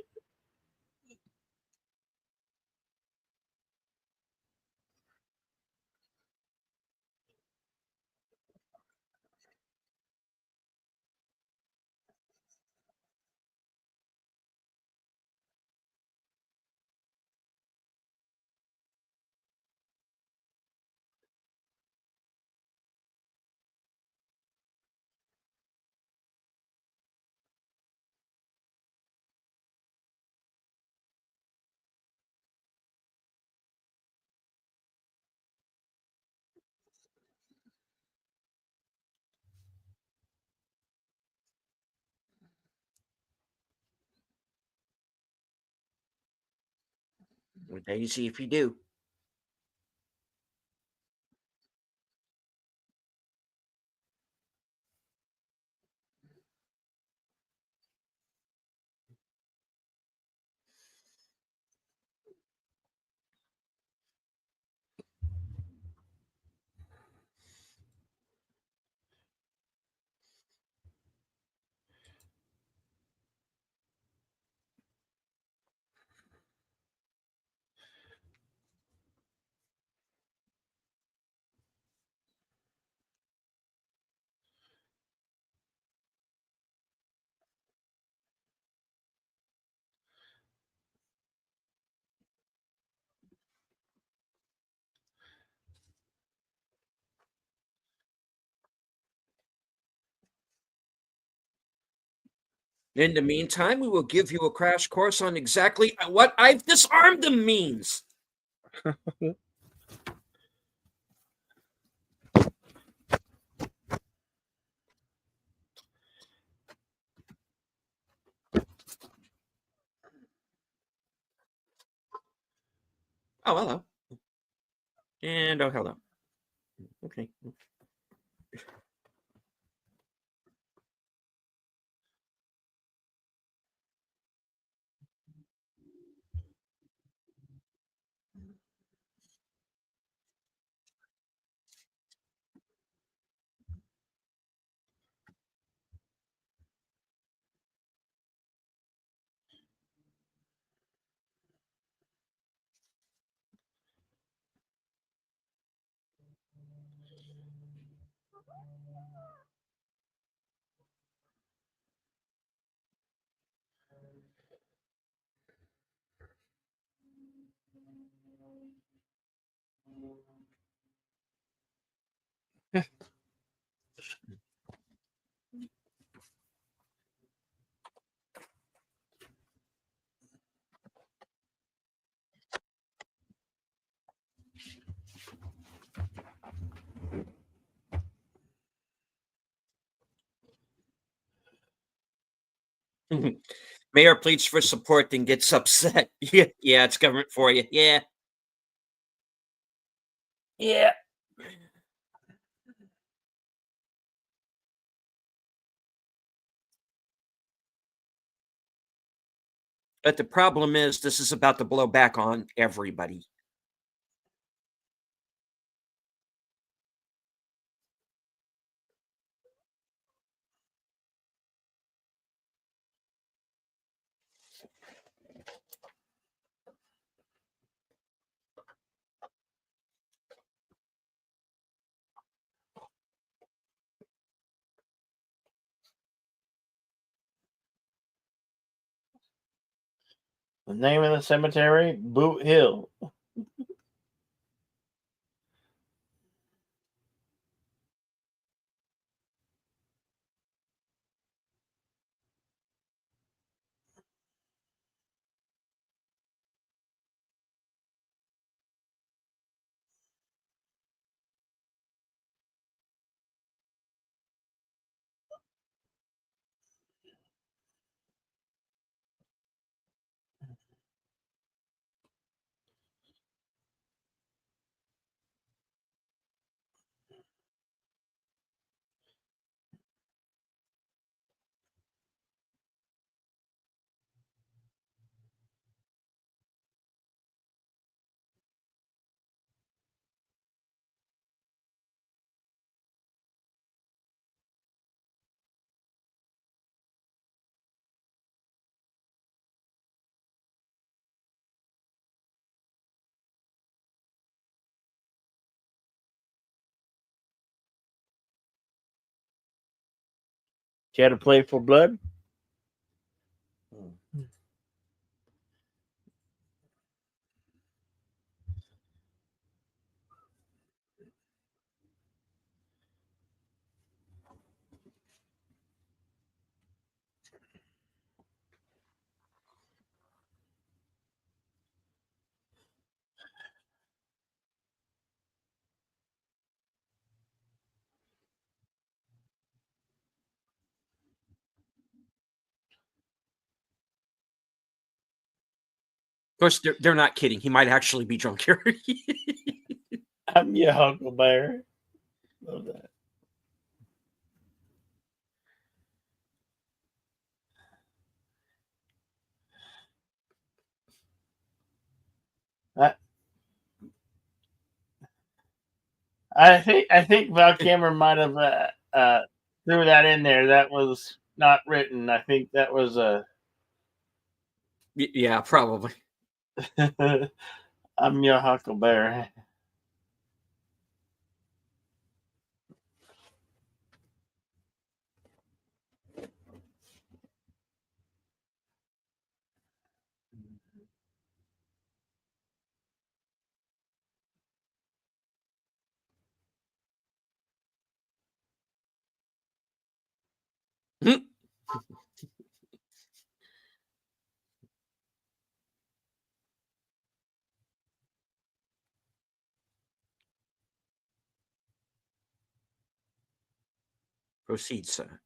B: Well, there you see if you do. In the meantime, we will give you a crash course on exactly what I've disarmed them means. Oh, hello. And oh, hello. Okay. Mayor pleads for support and gets upset. Yeah, it's government for you. Yeah.
A: Yeah.
B: But the problem is, this is about to blow back on everybody.
A: The name of the cemetery, Boot Hill. She had to play for blood.
B: Of course, they're not kidding. He might actually be drunk here.
A: I'm your Huckleberry. Love that. I think Val Cameron might have threw that in there. That was not written. I think that was a.
B: Yeah, probably.
A: I'm your Huckleberry.
B: Proceed, sir.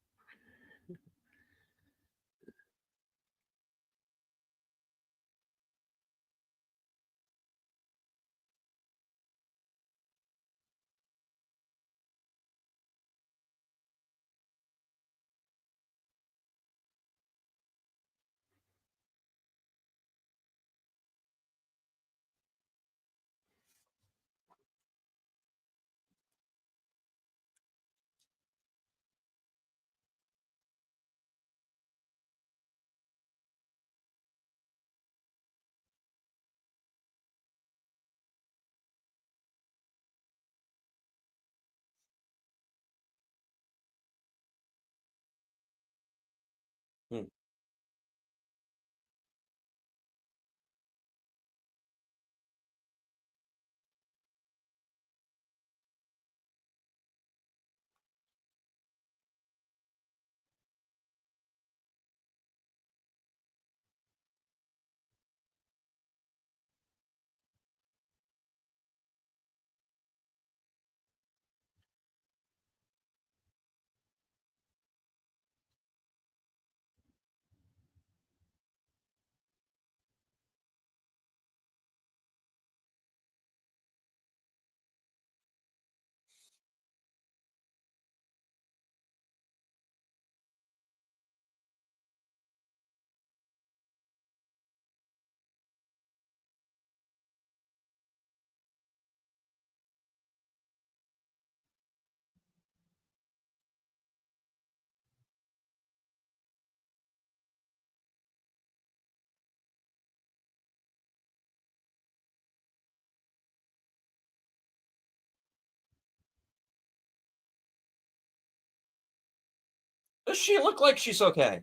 B: Does she look like she's okay?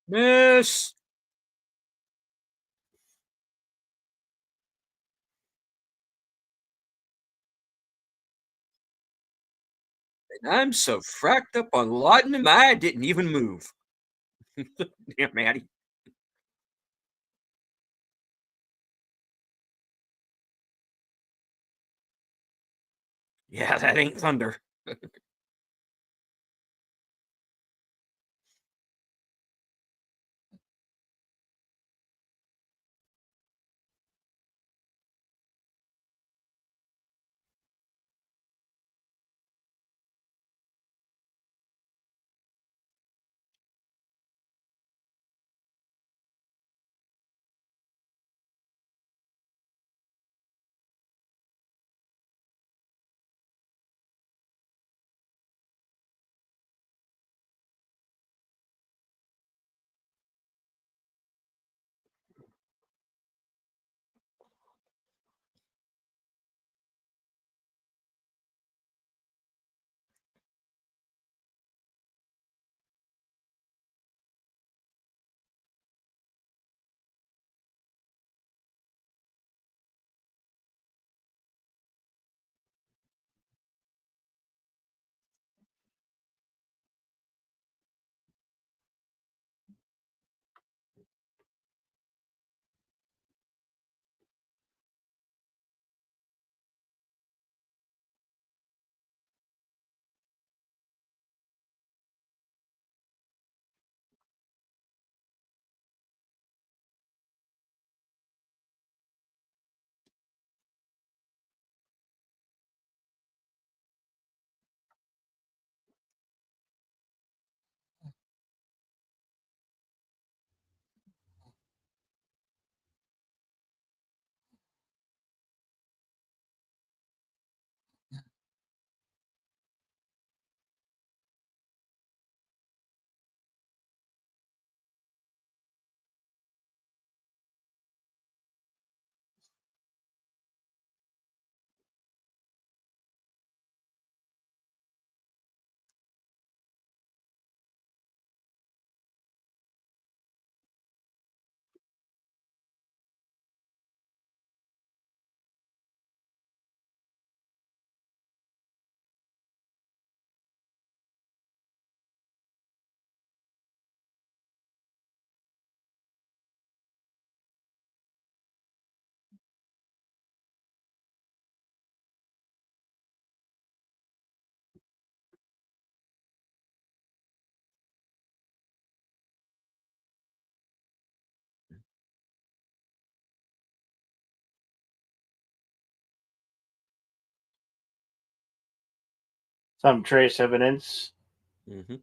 B: Miss! I'm so fracked up on laudanum, I didn't even move. Damn, Maddie. Yeah, that ain't thunder.
A: some trace evidence.
B: Mm-hmm.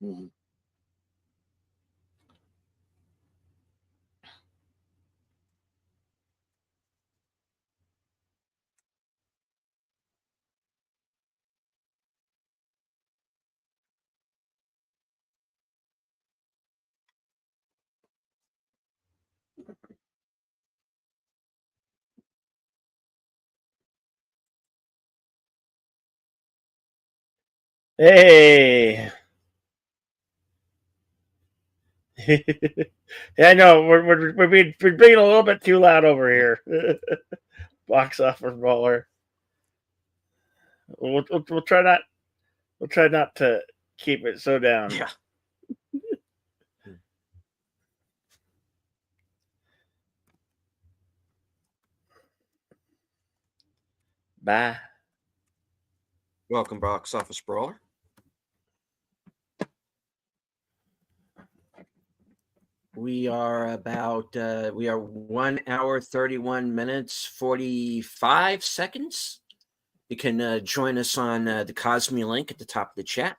A: Mhm. Hey, Yeah, I know we're being a little bit too loud over here. Box office baller. We'll try not. We'll try not to keep it so down.
B: Yeah.
A: Bye.
B: Welcome, Box Office Brawler. We are 1 hour 31 minutes 45 seconds. You can join us on the Cosme link at the top of the chat.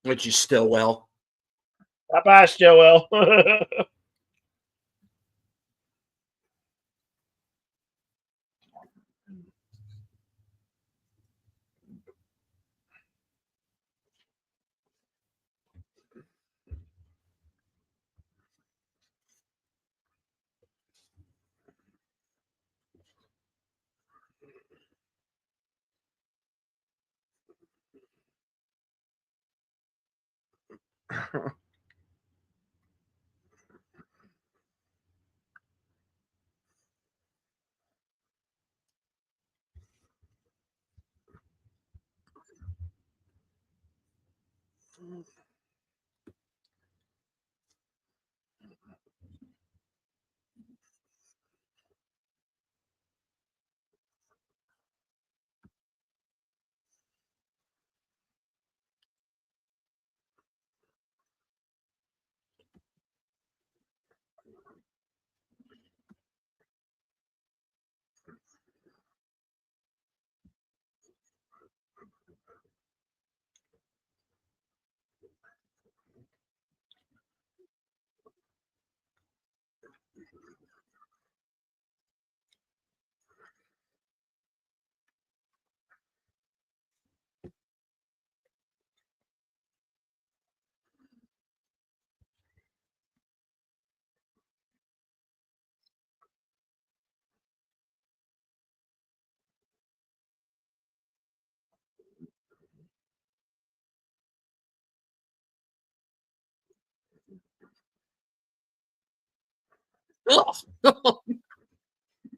B: Which is still well.
A: Bye, Stillwell.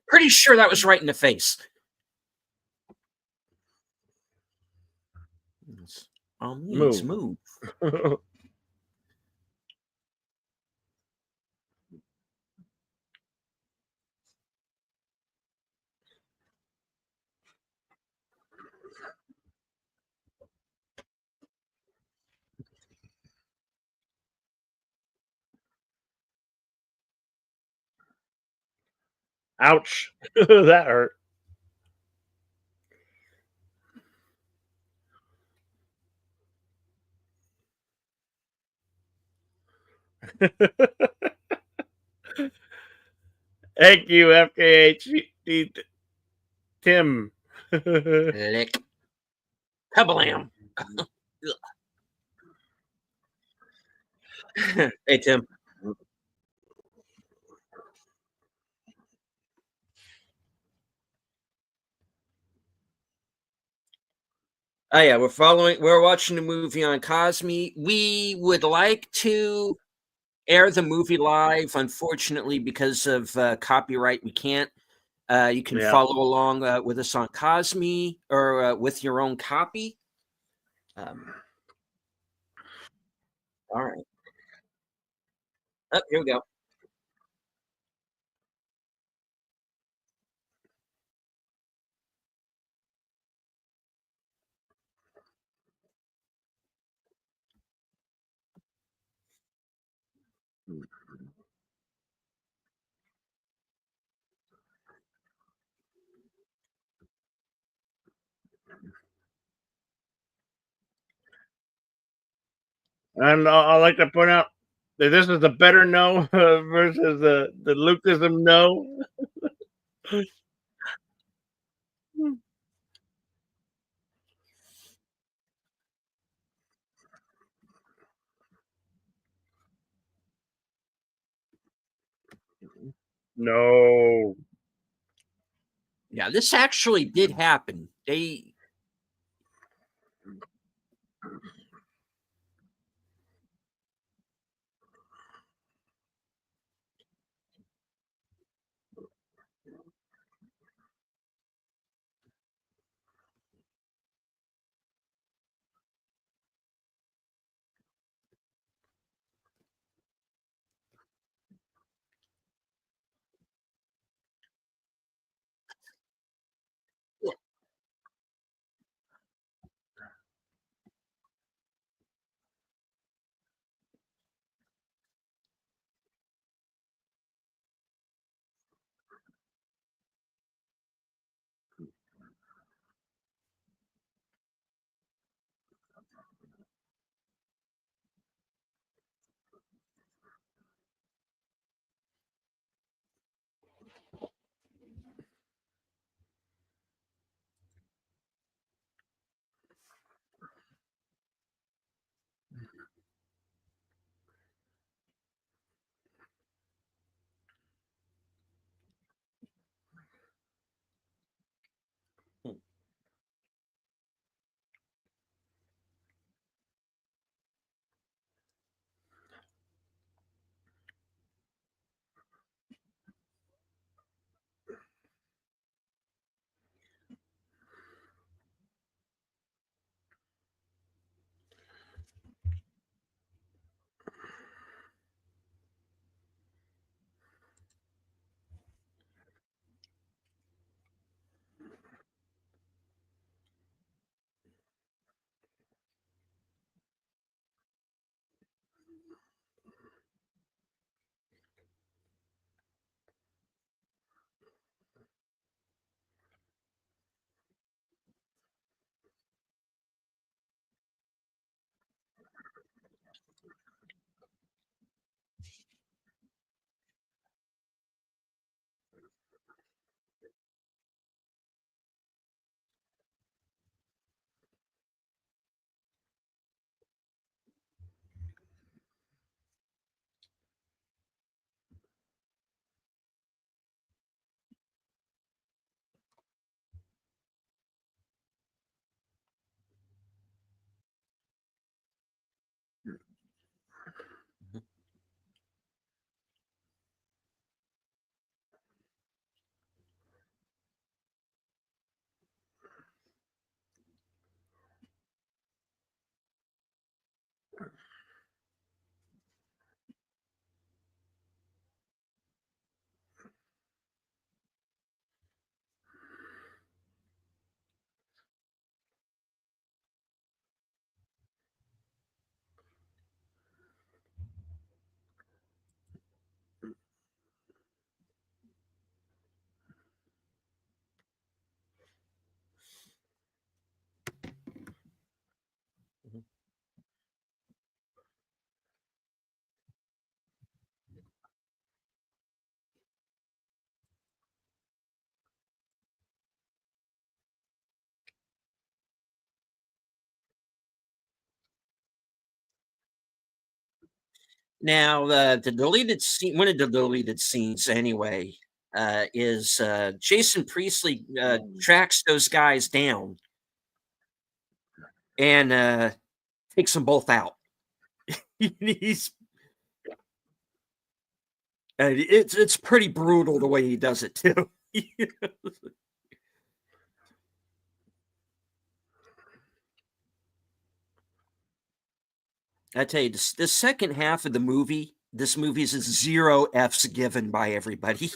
B: Pretty sure that was right in the face. All means move.
A: Ouch. That hurt. Thank you, FKH Tim.
B: Lick. Kablam. Hey, Tim. Oh yeah, we're watching the movie on Cosme. We would like to air the movie live. Unfortunately, because of copyright, we can't. You can follow along with us on Cosme or with your own copy. All right. Oh, here we go.
A: And I like to point out that this is the better no versus the Lucasm no. No.
B: Yeah, this actually did happen. They now the deleted scene, one of the deleted scenes anyway, is Jason Priestley tracks those guys down and takes them both out. He's it's pretty brutal the way he does it too. I tell you, the second half of the movie, this movie is 0 F's given by everybody.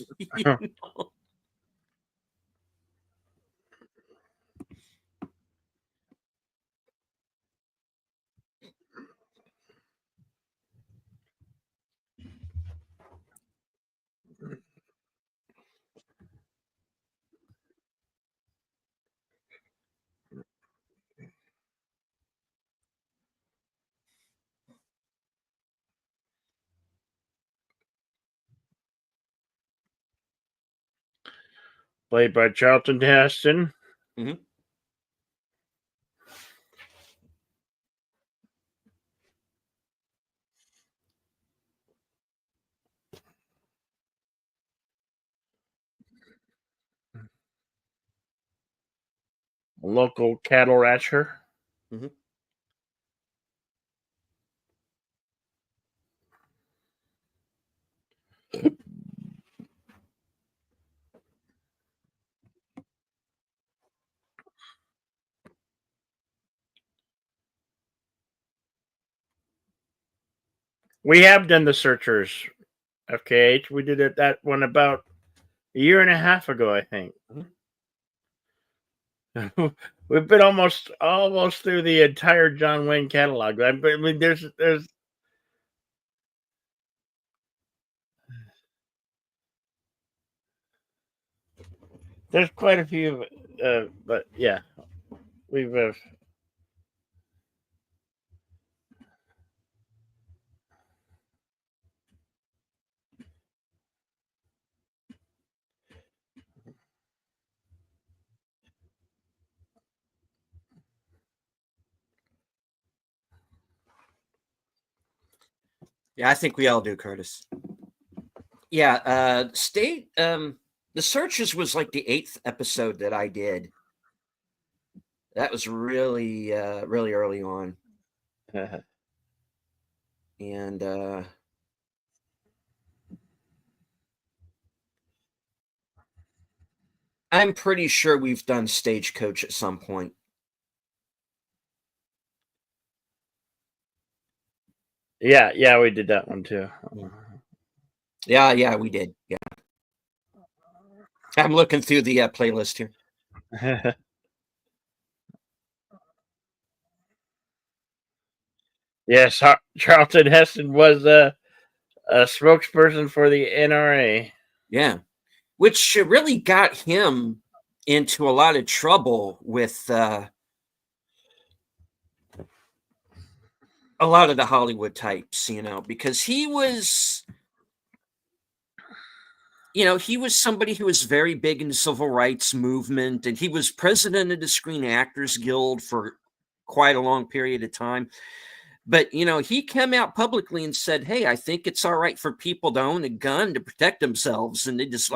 A: played by Charlton Heston.
B: Mhm.
A: A local cattle rancher.
B: Mhm.
A: We have done The Searchers, FKH. We did that one about a year and a half ago, I think. We've been almost through the entire John Wayne catalog. I mean, there's quite a few, but yeah, we've.
B: Yeah, I think we all do, Curtis. Yeah, The Searchers was like the 8th episode that I did. That was really, really early on. And I'm pretty sure we've done Stagecoach at some point.
A: Yeah, we did that one too.
B: Yeah, we did. Yeah. I'm looking through the playlist here.
A: Yes, Charlton Heston was a spokesperson for the NRA.
B: Yeah, which really got him into a lot of trouble with a lot of the Hollywood types, because he was somebody who was very big in the civil rights movement, and he was president of the Screen Actors Guild for quite a long period of time. But, he came out publicly and said, hey, I think it's all right for people to own a gun to protect themselves. And they just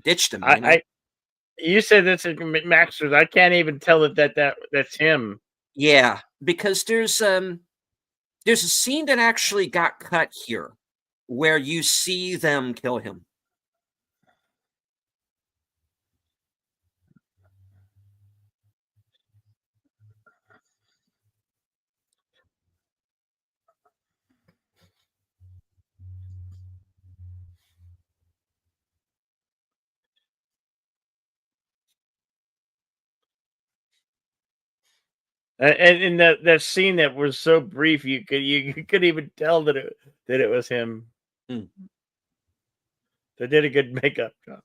B: ditched him.
A: You said this is Masters. I can't even tell that's him.
B: Yeah, because there's a scene that actually got cut here where you see them kill him.
A: And in that scene that was so brief, you could even tell that it was him.
B: Mm.
A: They did a good makeup job.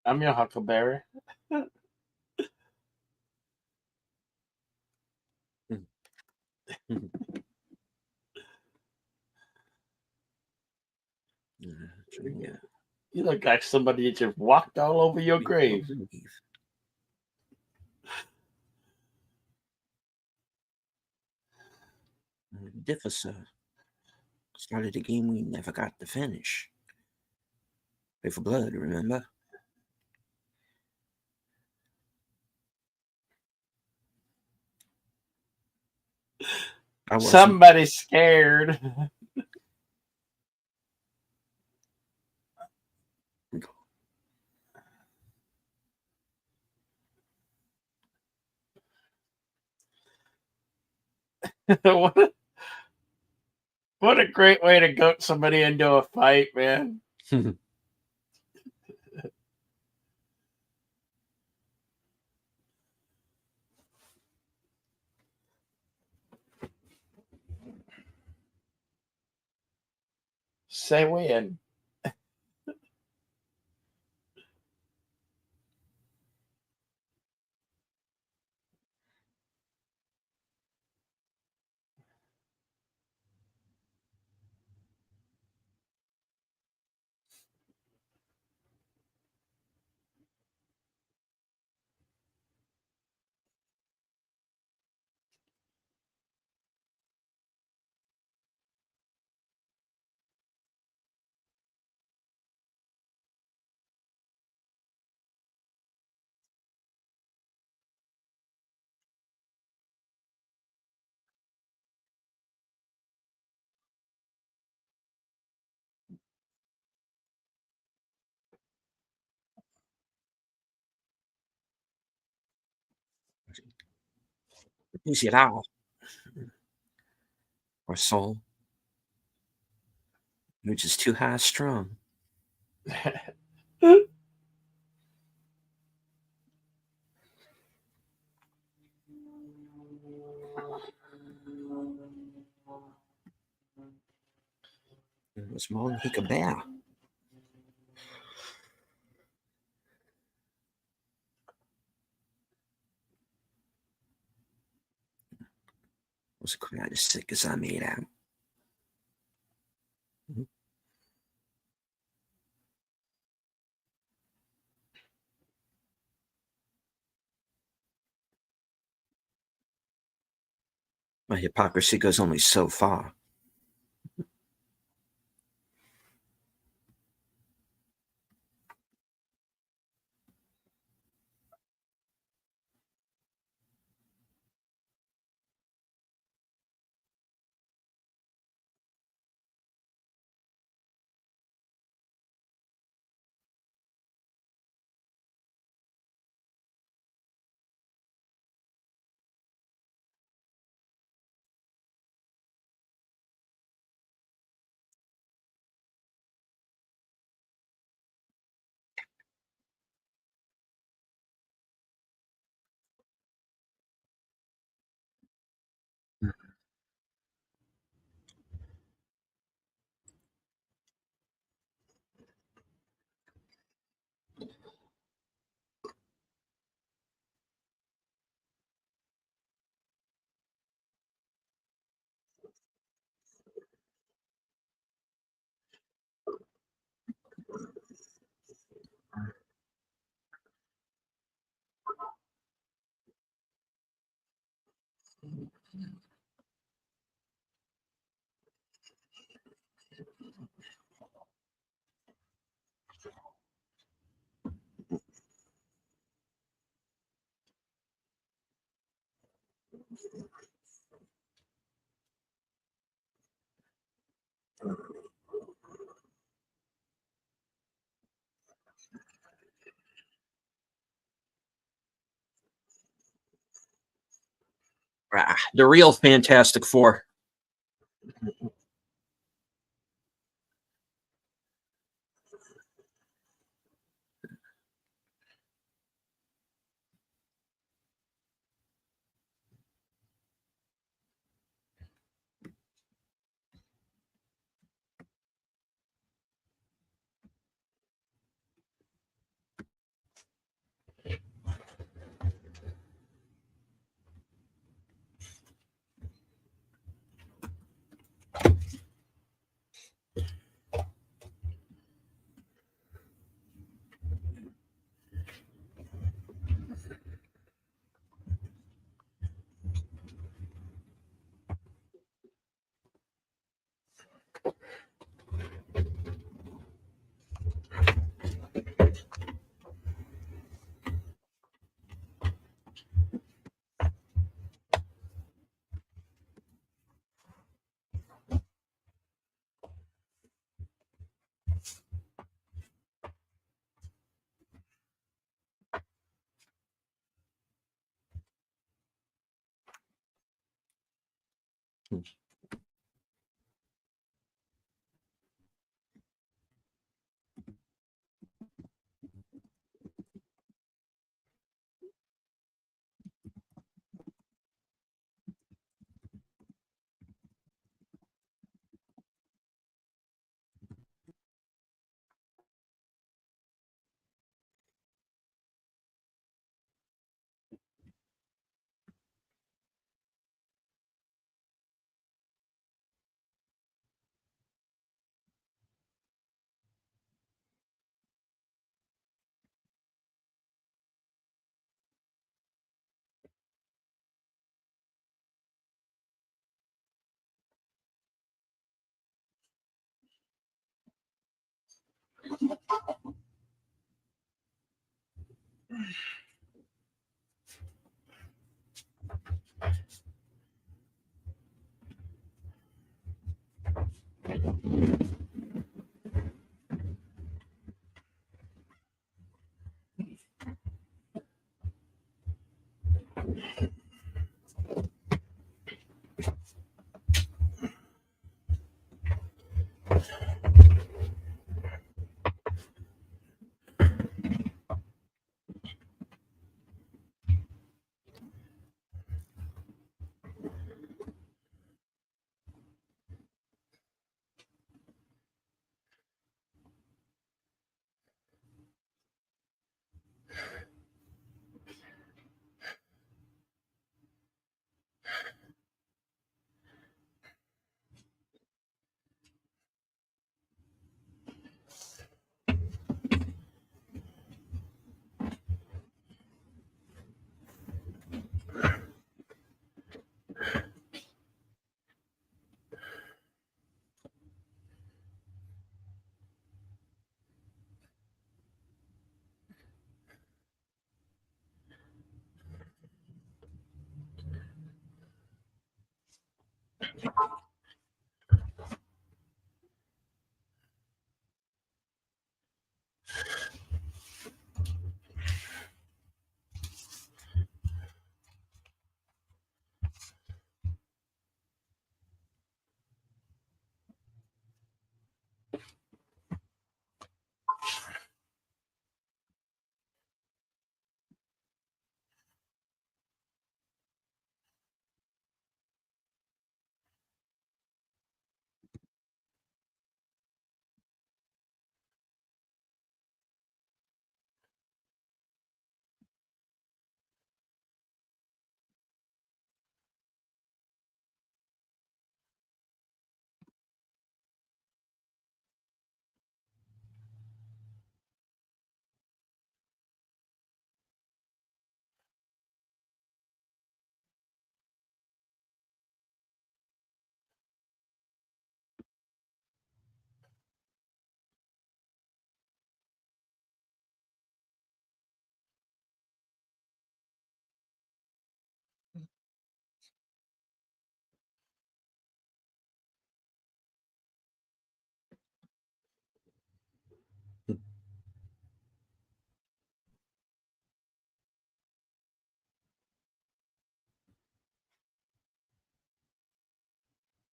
A: I'm your Huckleberry.
B: Yeah.
A: You look like somebody that just walked all over your grave.
B: Difficult. Started a game we never got to finish. Play for blood, remember? I wasn't.
A: Somebody's scared. what, a, what a great way to goat somebody into a fight, man. Say when.
B: Or soul, which is too high strung. It was more than he could bear. Was quite as sick as I made out. My hypocrisy goes only so far. The real Fantastic Four. Hmm.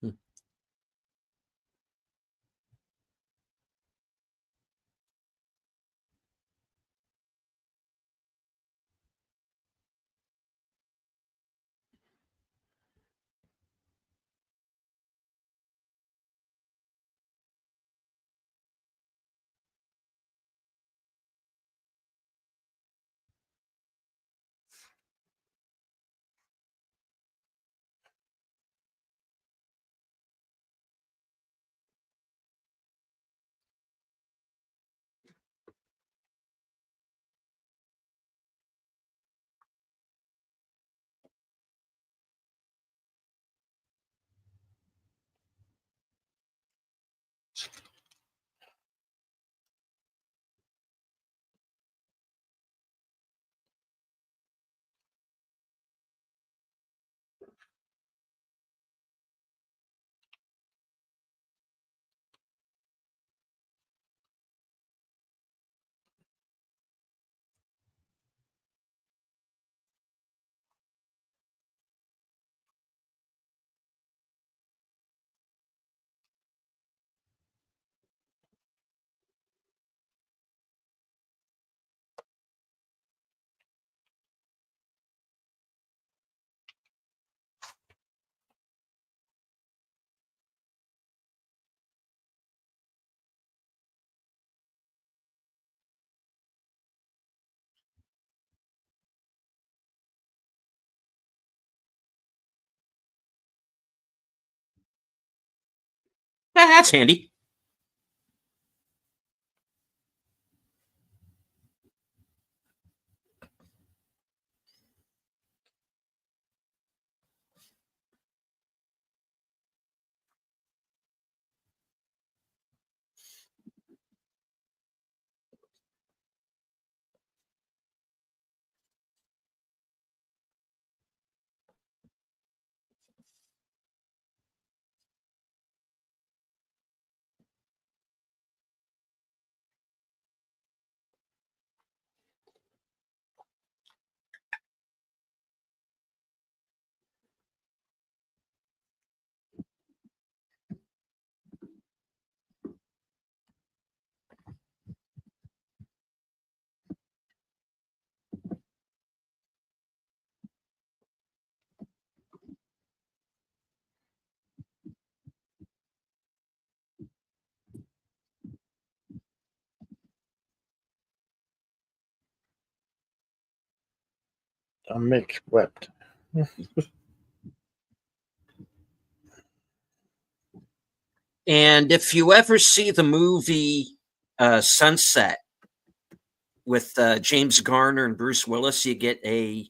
B: Hmm. That's handy.
A: A mixed wept.
B: And if you ever see the movie Sunset with James Garner and Bruce Willis, you get a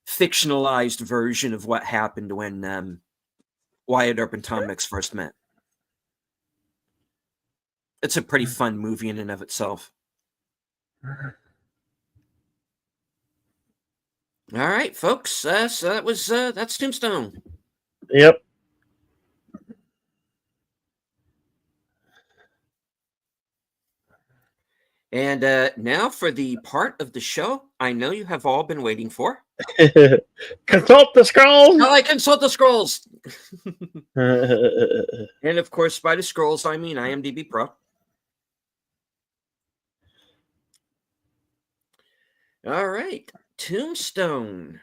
B: fictionalized version of what happened when Wyatt Earp and Tom Mix first met. It's a pretty fun movie in and of itself. All right, folks. So that's Tombstone.
A: Yep.
B: And now for the part of the show I know you have all been waiting for.
A: Consult the scrolls.
B: Now I consult the scrolls. And of course, by the scrolls, I mean IMDb Pro. All right. Tombstone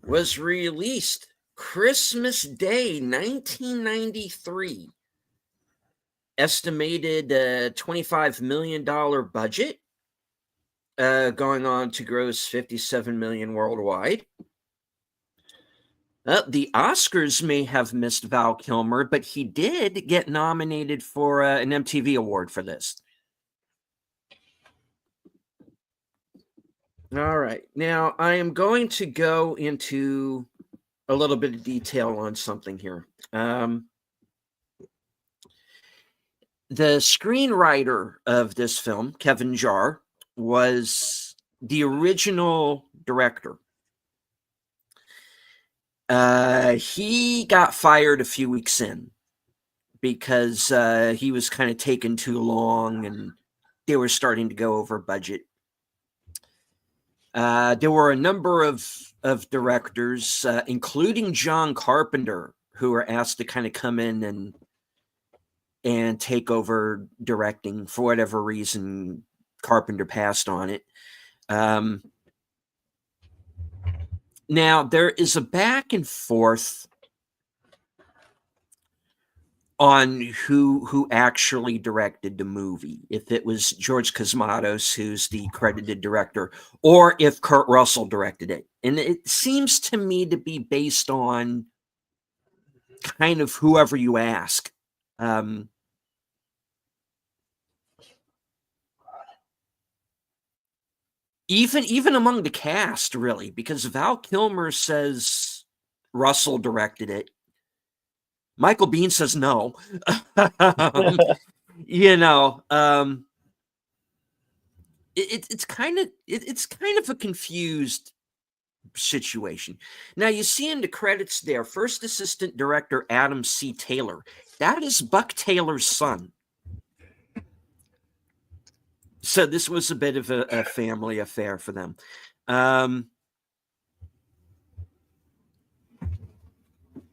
B: was released Christmas Day, 1993. Estimated $25 million budget, going on to gross $57 million worldwide. The Oscars may have missed Val Kilmer, but he did get nominated for an MTV award for this. All right. Now, I am going to go into a little bit of detail on something here. The screenwriter of this film, Kevin Jarre, was the original director. He got fired a few weeks in because he was kind of taking too long and they were starting to go over budget. There were a number of directors, including John Carpenter, who were asked to kind of come in and take over directing. For whatever reason, Carpenter passed on it. Now, there is a back and forth on who actually directed the movie. If it was George Cosmatos, who's the credited director, or if Kurt Russell directed it. And it seems to me to be based on kind of whoever you ask. Even among the cast, really, because Val Kilmer says Russell directed it. Michael Biehn says no. It's kind of a confused situation. Now, you see in the credits there, first assistant director Adam C. Taylor. That is Buck Taylor's son. So this was a bit of a family affair for them.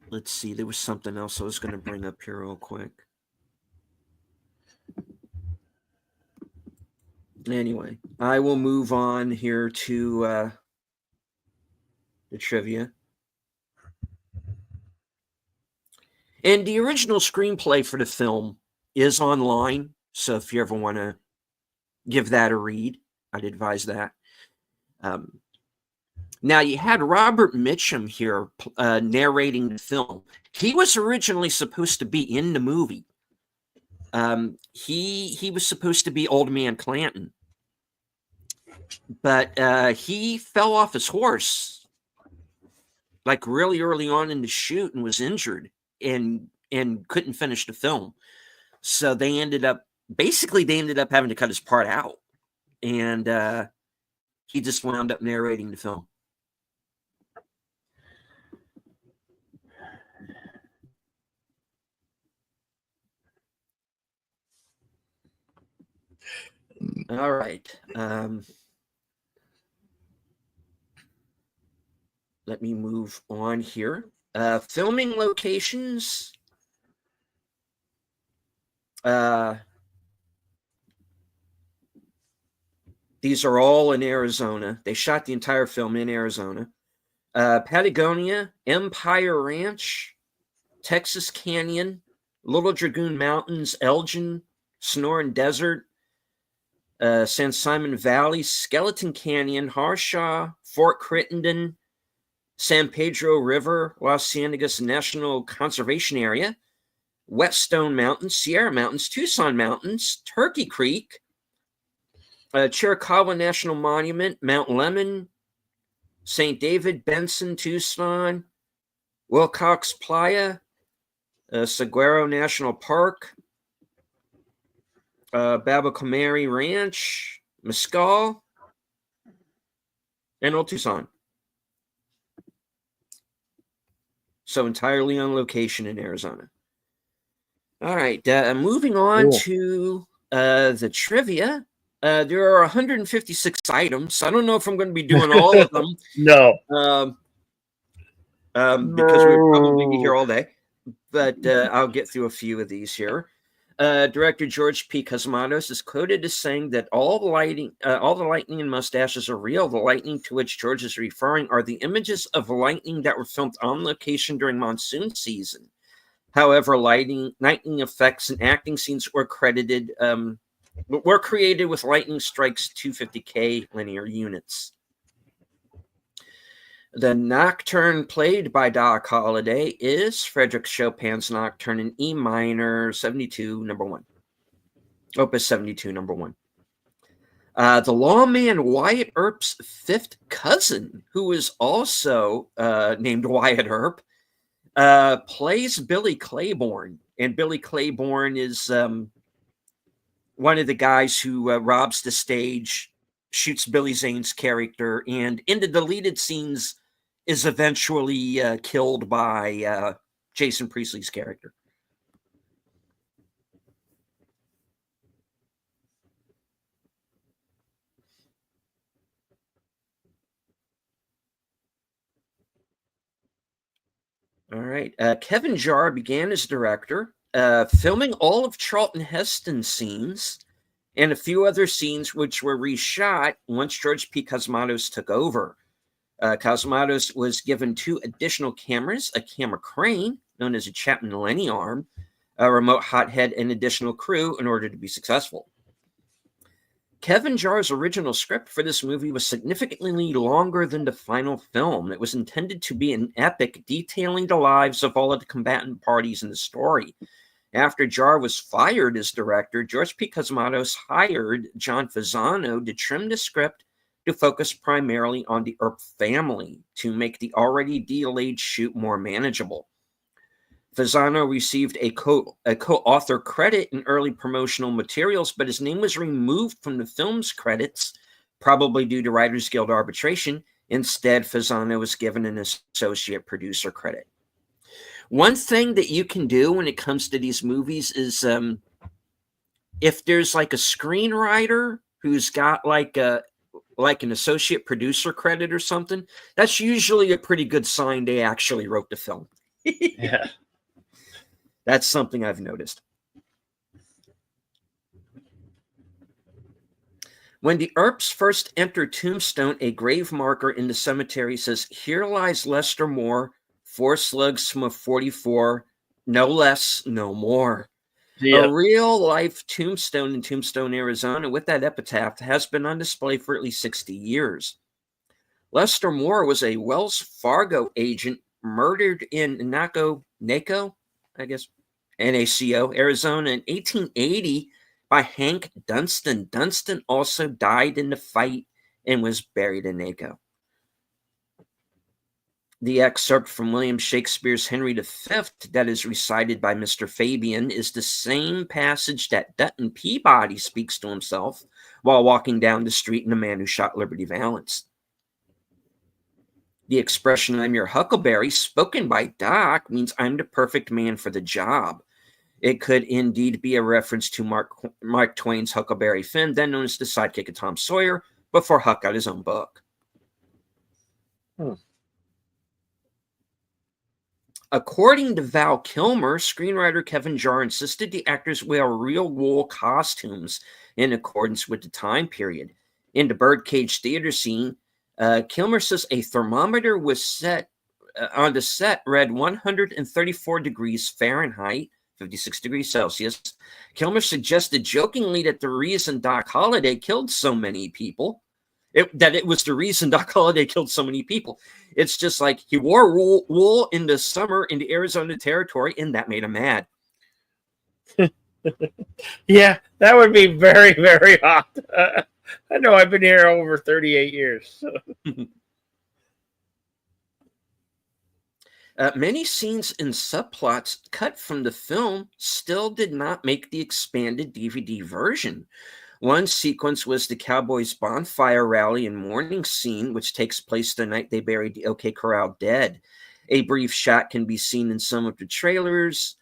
B: Let's see. There was something else I was going to bring up here real quick. Anyway, I will move on here to the trivia. And the original screenplay for the film is online. So if you ever want to give that a read, I'd advise that. Now, you had Robert Mitchum here narrating the film. He was originally supposed to be in the movie. He was supposed to be Old Man Clanton, but he fell off his horse like really early on in the shoot and was injured and couldn't finish the film. So they ended up having to cut his part out, and he just wound up narrating the film. All right. Let me move on here. Filming locations. These are all in Arizona. They shot the entire film in Arizona. Patagonia, Empire Ranch, Texas Canyon, Little Dragoon Mountains, Elgin, Sonoran Desert, San Simon Valley, Skeleton Canyon, Harshaw, Fort Crittenden, San Pedro River, Los Cienegos National Conservation Area, Whetstone Mountains, Sierra Mountains, Tucson Mountains, Turkey Creek, Chiricahua National Monument, Mount Lemmon, St. David, Benson, Tucson, Wilcox Playa, Saguaro National Park, Babacomeri Ranch, Mescal, and Old Tucson. So entirely on location in Arizona. All right, moving on to the trivia. There are 156 items. I don't know if I'm going to be doing all of them.
A: No.
B: Because we'd probably be here all day. But I'll get through a few of these here. Director George P. Cosmatos is quoted as saying that all the lightning and mustaches are real. The lightning to which George is referring are the images of lightning that were filmed on location during monsoon season. However, lightning effects and acting scenes were created with Lightning Strike's 250K linear units. The nocturne played by Doc Holliday is Frédéric Chopin's Nocturne in E minor, 72, number 1. Opus 72, number 1. The lawman Wyatt Earp's fifth cousin, who is also named Wyatt Earp, plays Billy Claiborne. And Billy Claiborne is one of the guys who robs the stage, shoots Billy Zane's character, and in the deleted scenes is eventually killed by Jason Priestley's character. All right. Kevin Jarre began as director, filming all of Charlton Heston's scenes and a few other scenes which were reshot once George P. Cosmatos took over. Cosmatos was given 2 additional cameras, a camera crane, known as a Chapman Lenny arm, a remote hothead, and additional crew in order to be successful. Kevin Jarre's original script for this movie was significantly longer than the final film. It was intended to be an epic detailing the lives of all of the combatant parties in the story. After Jarre was fired as director, George P. Cosmatos hired John Fasano to trim the script to focus primarily on the Earp family to make the already delayed shoot more manageable. Fasano received a co-author credit in early promotional materials, but his name was removed from the film's credits, probably due to Writers Guild arbitration. Instead, Fasano was given an associate producer credit. One thing that you can do when it comes to these movies is if there's like a screenwriter who's got like an associate producer credit or something, that's usually a pretty good sign they actually wrote the film.
A: Yeah.
B: That's something I've noticed. When the Earps first enter Tombstone, a grave marker in the cemetery says, "Here lies Lester Moore, 4 slugs from a 44, no less, no more."
A: Yep.
B: A real-life tombstone in Tombstone, Arizona, with that epitaph has been on display for at least 60 years. Lester Moore was a Wells Fargo agent murdered in NACO, I guess, NACO, Arizona in 1880 by Hank Dunston. Dunston also died in the fight and was buried in NACO. The excerpt from William Shakespeare's Henry V that is recited by Mr. Fabian is the same passage that Dutton Peabody speaks to himself while walking down the street in The Man Who Shot Liberty Valance. The expression, "I'm your huckleberry," spoken by Doc, means I'm the perfect man for the job. It could indeed be a reference to Mark Twain's Huckleberry Finn, then known as the sidekick of Tom Sawyer, before Huck got his own book. According to Val Kilmer, screenwriter Kevin Jarre insisted the actors wear real wool costumes in accordance with the time period. In the Birdcage Theater scene, Kilmer says a thermometer was set on the set read 134 degrees Fahrenheit, 56 degrees Celsius. Kilmer suggested jokingly that the reason Doc Holliday killed so many people, that it was the reason Doc Holliday killed so many people. It's just like he wore wool in the summer in the Arizona territory, and that made him mad.
A: Yeah, that would be very, very hot. I know I've been here over 38 years. So.
B: Many scenes and subplots cut from the film still did not make the expanded DVD version. One sequence was the Cowboys' bonfire rally and mourning scene, which takes place the night they buried the OK Corral dead. A brief shot can be seen in some of the trailers,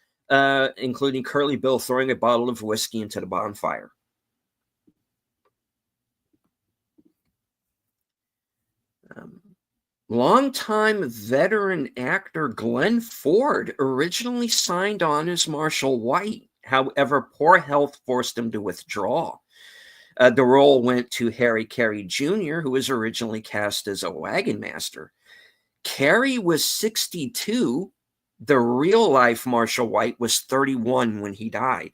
B: including Curly Bill throwing a bottle of whiskey into the bonfire. Longtime veteran actor Glenn Ford originally signed on as Marshall White. However, poor health forced him to withdraw. The role went to Harry Carey Jr., who was originally cast as a wagon master. Carey was 62. The real-life Marshall White was 31 when he died.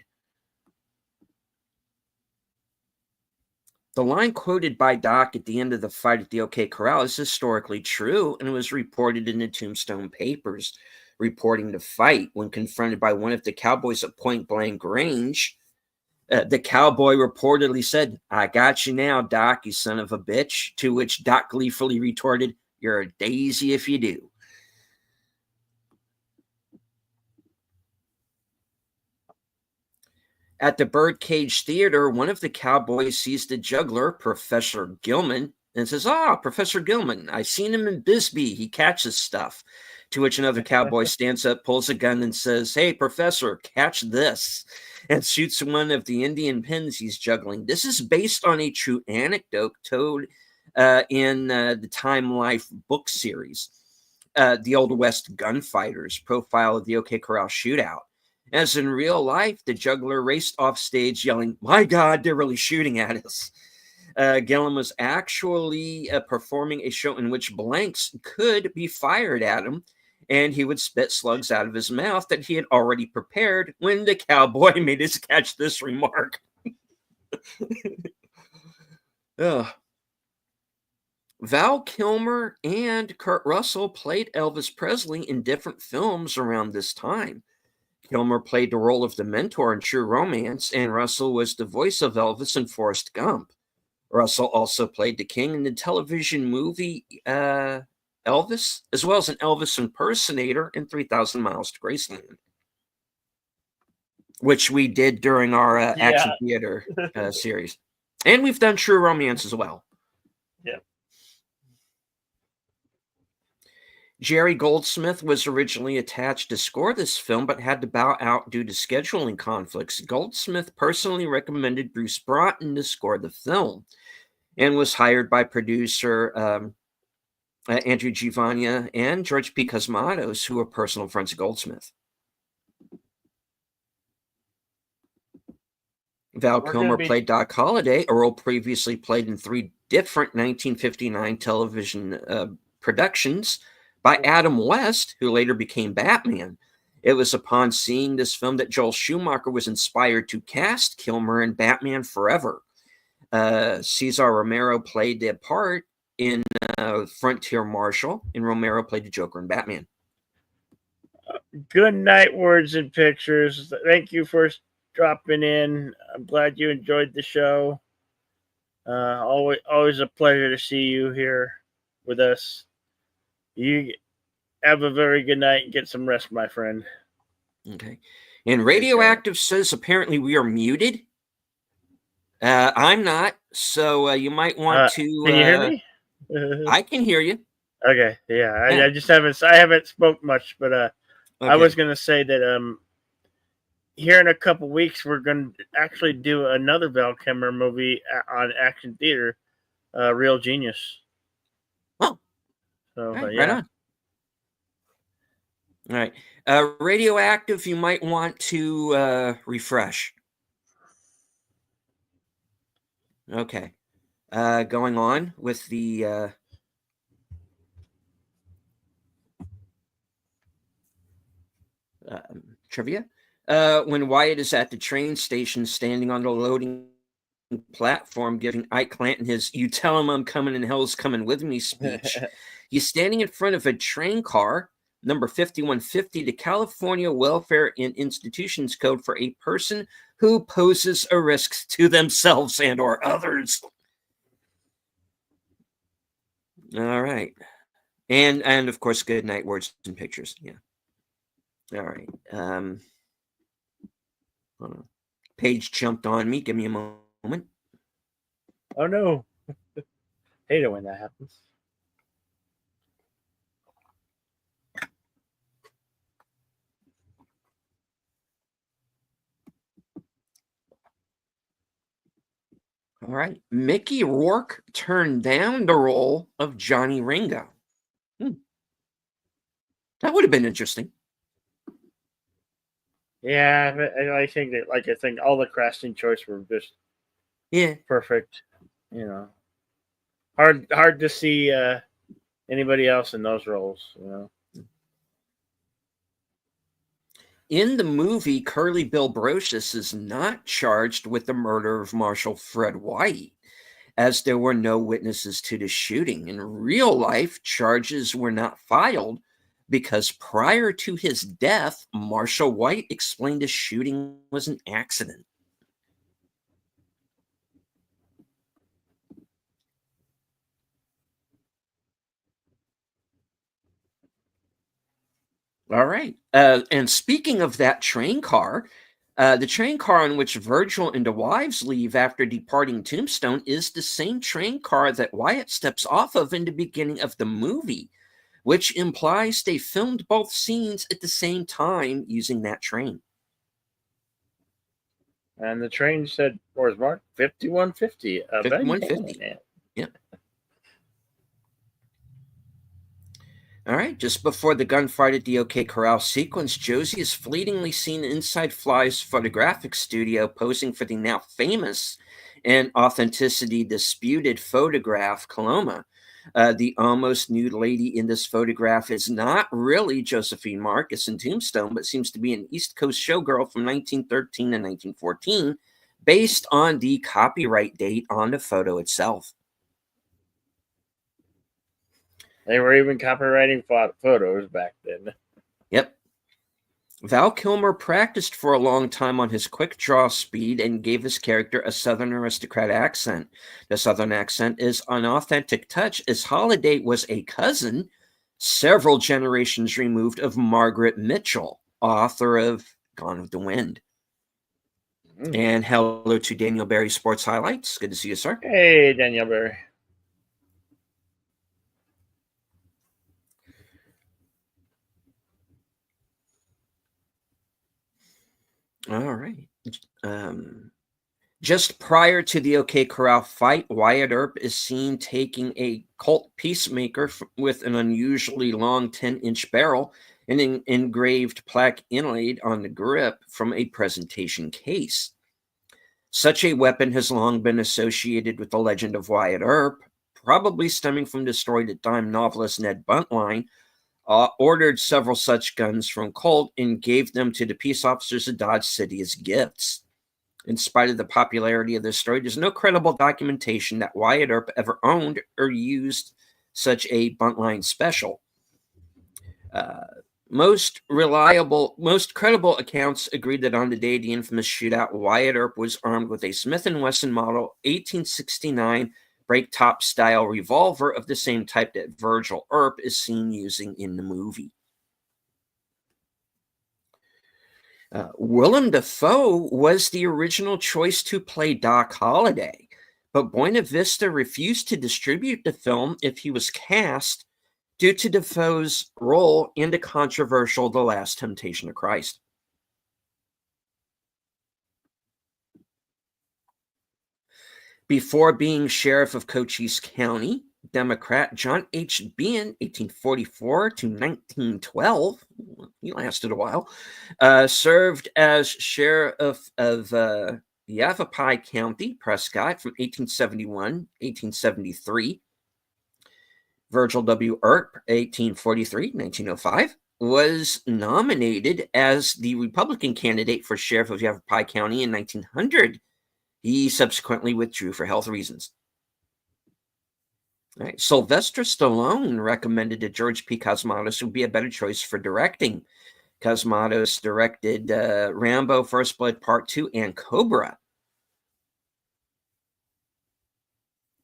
B: The line quoted by Doc at the end of the fight at the OK Corral is historically true, and it was reported in the Tombstone papers reporting the fight. When confronted by one of the cowboys at point-blank range, the cowboy reportedly said, "I got you now, Doc, you son of a bitch," to which Doc gleefully retorted, "You're a daisy if you do." At the Birdcage Theater, one of the cowboys sees the juggler, Professor Gilman, and says, Professor Gilman, I've seen him in Bisbee. He catches stuff. To which another cowboy stands up, pulls a gun, and says, "Hey, Professor, catch this," and shoots one of the Indian pins he's juggling. This is based on a true anecdote told in the Time Life book series, The Old West Gunfighters, profile of the OK Corral shootout. As in real life, the juggler raced off stage yelling, "My God, they're really shooting at us." Gillen was actually performing a show in which blanks could be fired at him, and he would spit slugs out of his mouth that he had already prepared when the cowboy made his catch this remark. Val Kilmer and Kurt Russell played Elvis Presley in different films around this time. Kilmer played the role of the mentor in True Romance, and Russell was the voice of Elvis in Forrest Gump. Russell also played the king in the television movie Elvis, as well as an Elvis impersonator in 3,000 Miles to Graceland, which we did during our Action Theater series. And we've done True Romance as well.
A: Yeah.
B: Jerry Goldsmith was originally attached to score this film, but had to bow out due to scheduling conflicts. Goldsmith personally recommended Bruce Broughton to score the film and was hired by producer Andrew Giovanna and George P. Cosmatos, who were personal friends of Goldsmith. Val Kilmer played Doc Holliday, a role previously played in 3 different 1959 television productions by Adam West, who later became Batman. It was upon seeing this film that Joel Schumacher was inspired to cast Kilmer in Batman Forever. Cesar Romero played the part in Frontier Marshal, and Romero played the Joker in Batman.
A: Good night, words and pictures. Thank you for dropping in. I'm glad you enjoyed the show. Always a pleasure to see you here with us. You have a very good night and get some rest, my friend.
B: Okay. And Radioactive says apparently we are muted. I'm not, so you might want to.
A: Can you hear me?
B: I can hear you.
A: Okay, yeah. I just haven't spoke much, but
B: Okay.
A: I was gonna say that here in a couple weeks we're gonna actually do another Val Kilmer movie on Action Theater, Real Genius.
B: Oh,
A: so
B: right,
A: yeah.
B: right on. All right, Radioactive. You might want to refresh. Okay, going on with the trivia. When Wyatt is at the train station standing on the loading platform giving Ike Clanton his "You tell him I'm coming and hell's coming with me" speech, he's standing in front of a train car, number 5150, the California Welfare and Institutions Code for a person who poses a risk to themselves and or others. All right. And of course, good night, words and pictures. Yeah. All right. Hold on. Page jumped on me. Give me a moment.
A: Oh no. Hate it when that happens.
B: All right. Mickey Rourke turned down the role of Johnny Ringo. That would have been interesting.
A: Yeah, I think that I think all the casting choice were just perfect. You know, hard to see anybody else in those roles. You know.
B: In the movie, Curly Bill Brocious is not charged with the murder of Marshal Fred White, as there were no witnesses to the shooting. In real life, charges were not filed because prior to his death, Marshal White explained the shooting was an accident. All right. And speaking of that train car, the train car on which Virgil and the wives leave after departing Tombstone is the same train car that Wyatt steps off of in the beginning of the movie, which implies they filmed both scenes at the same time using that train.
A: And the train said, "Where's Mark? 5150."
B: 5150. Yep. All right. Just before the gunfight at the OK Corral sequence, Josie is fleetingly seen inside Fly's photographic studio posing for the now famous and authenticity disputed photograph Coloma. The almost nude lady in this photograph is not really Josephine Marcus in Tombstone, but seems to be an East Coast showgirl from 1913 and 1914, based on the copyright date on the photo itself.
A: They were even copywriting photos back then.
B: Yep. Val Kilmer practiced for a long time on his quick draw speed and gave his character a Southern aristocrat accent. The Southern accent is an authentic touch, as Holiday was a cousin several generations removed of Margaret Mitchell, author of Gone with the Wind. And hello to Daniel Berry Sports Highlights. Good to see you, sir.
A: Hey, Daniel Berry.
B: All right. Just prior to the OK Corral fight, Wyatt Earp is seen taking a Colt Peacemaker with an unusually long 10-inch barrel and an engraved plaque inlaid on the grip from a presentation case. Such a weapon has long been associated with the legend of Wyatt Earp, probably stemming from the story-to-dime novelist Ned Buntline ordered several such guns from Colt and gave them to the peace officers of Dodge City as gifts. In spite of the popularity of this story, there's no credible documentation that Wyatt Earp ever owned or used such a buntline special. Most credible accounts agreed that on the day of the infamous shootout, Wyatt Earp was armed with a Smith & Wesson model 1869 break-top style revolver of the same type that Virgil Earp is seen using in the movie. Willem Dafoe was the original choice to play Doc Holliday, but Buena Vista refused to distribute the film if he was cast due to Dafoe's role in the controversial The Last Temptation of Christ. Before being sheriff of Cochise County, Democrat John H. Bean, 1844 to 1912, he lasted a while, served as sheriff of Yavapai County, Prescott, from 1871 1873. Virgil W. Earp, 1843 1905, was nominated as the Republican candidate for sheriff of Yavapai County in 1900. He subsequently withdrew for health reasons. All right. Sylvester Stallone recommended that George P. Cosmatos would be a better choice for directing. Cosmatos directed Rambo, First Blood Part 2, and Cobra.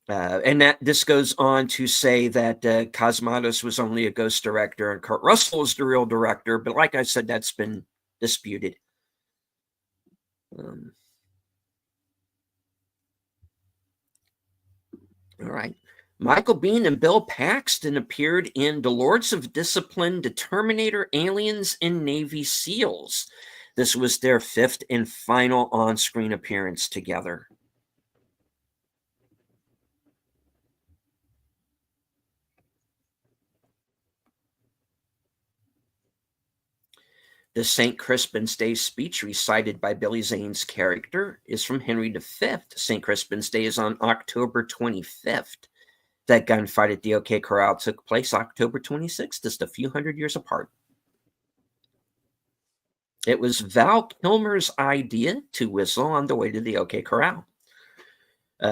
B: And this goes on to say that Cosmatos was only a ghost director and Kurt Russell was the real director. But like I said, that's been disputed. All right. Michael Biehn and Bill Paxton appeared in The Lords of Discipline, The Terminator, Aliens, and Navy SEALs. This was their fifth and final on-screen appearance together. The St. Crispin's Day speech recited by Billy Zane's character is from Henry V. St. Crispin's Day is on October 25th. That gunfight at the OK Corral took place October 26th, just a few hundred years apart. It was Val Kilmer's idea to whistle on the way to the OK Corral.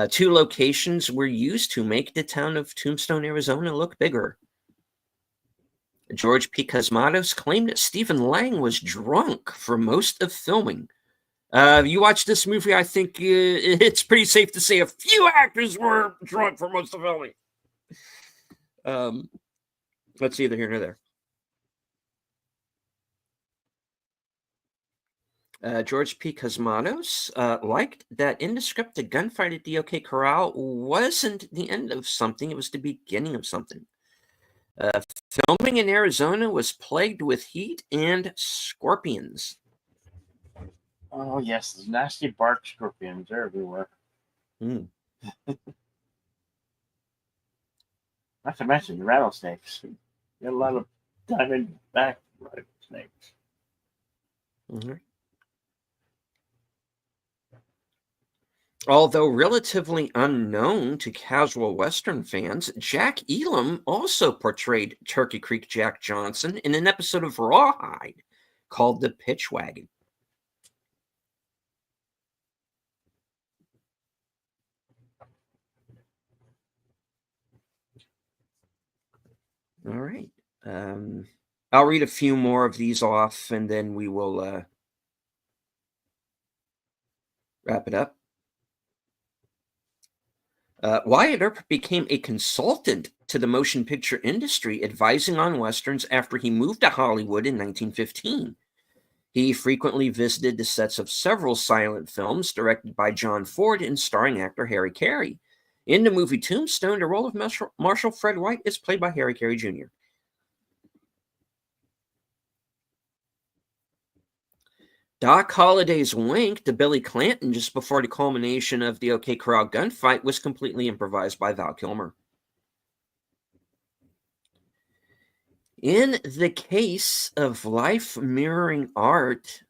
B: 2 locations were used to make the town of Tombstone, Arizona look bigger. George P. Cosmatos claimed that Stephen Lang was drunk for most of filming. You watch this movie, I think it's pretty safe to say a few actors were drunk for most of filming. Let's see, either here nor there. George P. Cosmatos liked that in the script, the gunfight at the OK Corral wasn't the end of something, it was the beginning of something. Filming in Arizona was plagued with heat and scorpions.
A: Oh, yes, those nasty bark scorpions are everywhere. Not to mention the rattlesnakes. You get a lot of diamondback rattlesnakes.
B: Mm-hmm. Although relatively unknown to casual Western fans, Jack Elam also portrayed Turkey Creek Jack Johnson in an episode of Rawhide called The Pitch Wagon. All right. I'll read a few more of these off and then we will wrap it up. Wyatt Earp became a consultant to the motion picture industry, advising on Westerns after he moved to Hollywood in 1915. He frequently visited the sets of several silent films directed by John Ford and starring actor Harry Carey. In the movie Tombstone, the role of Marshal Fred White is played by Harry Carey Jr. Doc Holliday's wink to Billy Clanton just before the culmination of the OK Corral gunfight was completely improvised by Val Kilmer. In the case of life mirroring art,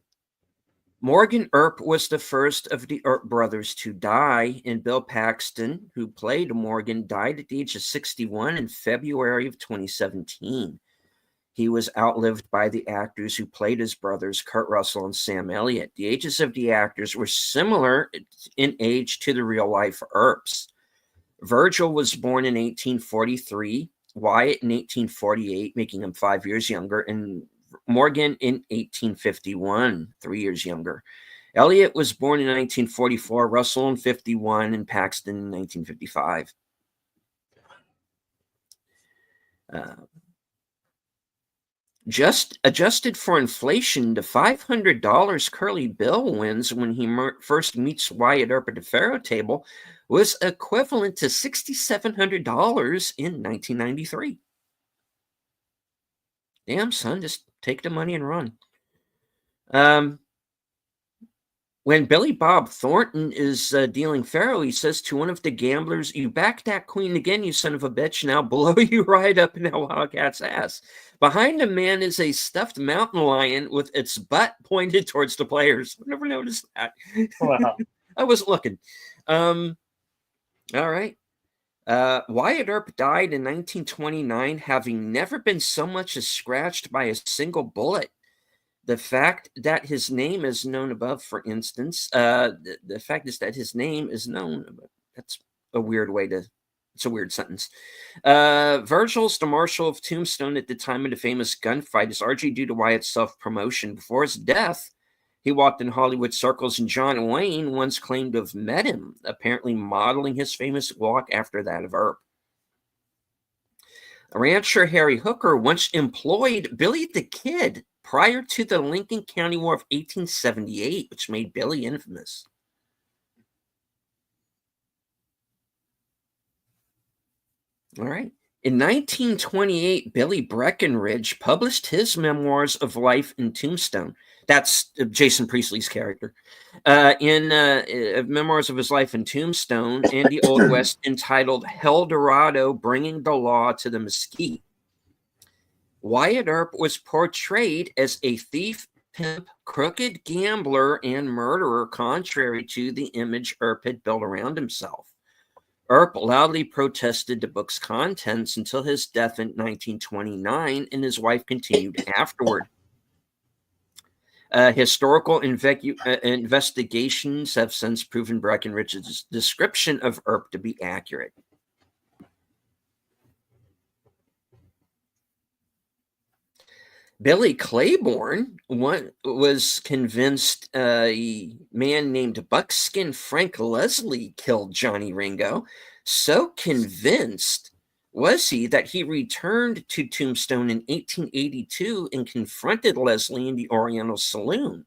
B: Morgan Earp was the first of the Earp brothers to die, and Bill Paxton, who played Morgan, died at the age of 61 in February of 2017. He was outlived by the actors who played his brothers, Kurt Russell and Sam Elliott. The ages of the actors were similar in age to the real-life Earps. Virgil was born in 1843, Wyatt in 1848, making him 5 years younger, and Morgan in 1851, 3 years younger. Elliott was born in 1944, Russell in 51, and Paxton in 1955. Just adjusted for inflation, the $500 Curly Bill wins when he first meets Wyatt Earp at the faro table was equivalent to $6,700 in 1993. Damn, son, just take the money and run. When Billy Bob Thornton is dealing faro, he says to one of the gamblers, "You backed that queen again, you son of a bitch. Now blow you right up in that wildcat's ass." Behind the man is a stuffed mountain lion with its butt pointed towards the players. I never noticed that.
A: Wow.
B: I wasn't looking. All right. Wyatt Earp died in 1929, having never been so much as scratched by a single bullet. The fact that his name is known above, for instance, the fact is that his name is known. That's a weird way to, it's a weird sentence. Virgil's the Marshal of Tombstone at the time of the famous gunfight is largely due to Wyatt's self-promotion. Before his death, he walked in Hollywood circles, and John Wayne once claimed to have met him, apparently modeling his famous walk after that of Earp. Rancher Harry Hooker once employed Billy the Kid prior to the Lincoln County War of 1878, which made Billy infamous. All right. In 1928, Billy Breckinridge published his memoirs of life in Tombstone. That's Jason Priestley's character. In memoirs of his life in Tombstone and the Old West, entitled "Hell Dorado: Bringing the Law to the Mesquite." Wyatt Earp was portrayed as a thief, pimp, crooked gambler, and murderer, contrary to the image Earp had built around himself. Earp loudly protested the book's contents until his death in 1929, and his wife continued afterward. Historical investigations have since proven Breckinridge's description of Earp to be accurate. Billy Claiborne was convinced a man named Buckskin Frank Leslie killed Johnny Ringo. So convinced was he that he returned to Tombstone in 1882 and confronted Leslie in the Oriental Saloon.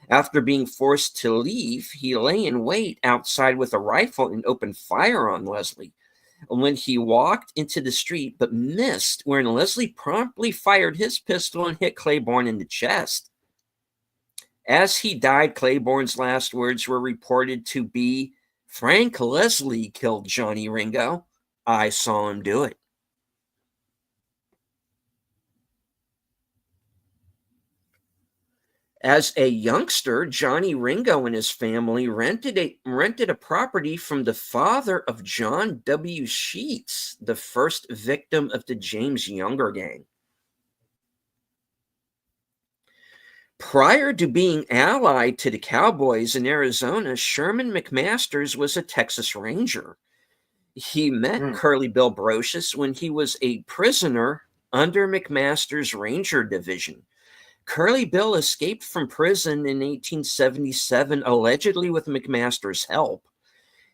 B: After being forced to leave, he lay in wait outside with a rifle and opened fire on Leslie. When he walked into the street but missed, wherein Leslie promptly fired his pistol and hit Claiborne in the chest. As he died, Claiborne's last words were reported to be, "Frank Leslie killed Johnny Ringo. I saw him do it." As a youngster, Johnny Ringo and his family rented a property from the father of John W. Sheets, the first victim of the James Younger gang. Prior to being allied to the Cowboys in Arizona, Sherman McMasters was a Texas Ranger. He met Curly Bill Brocious when he was a prisoner under McMaster's Ranger Division. Curly Bill escaped from prison in 1877, allegedly with McMaster's help.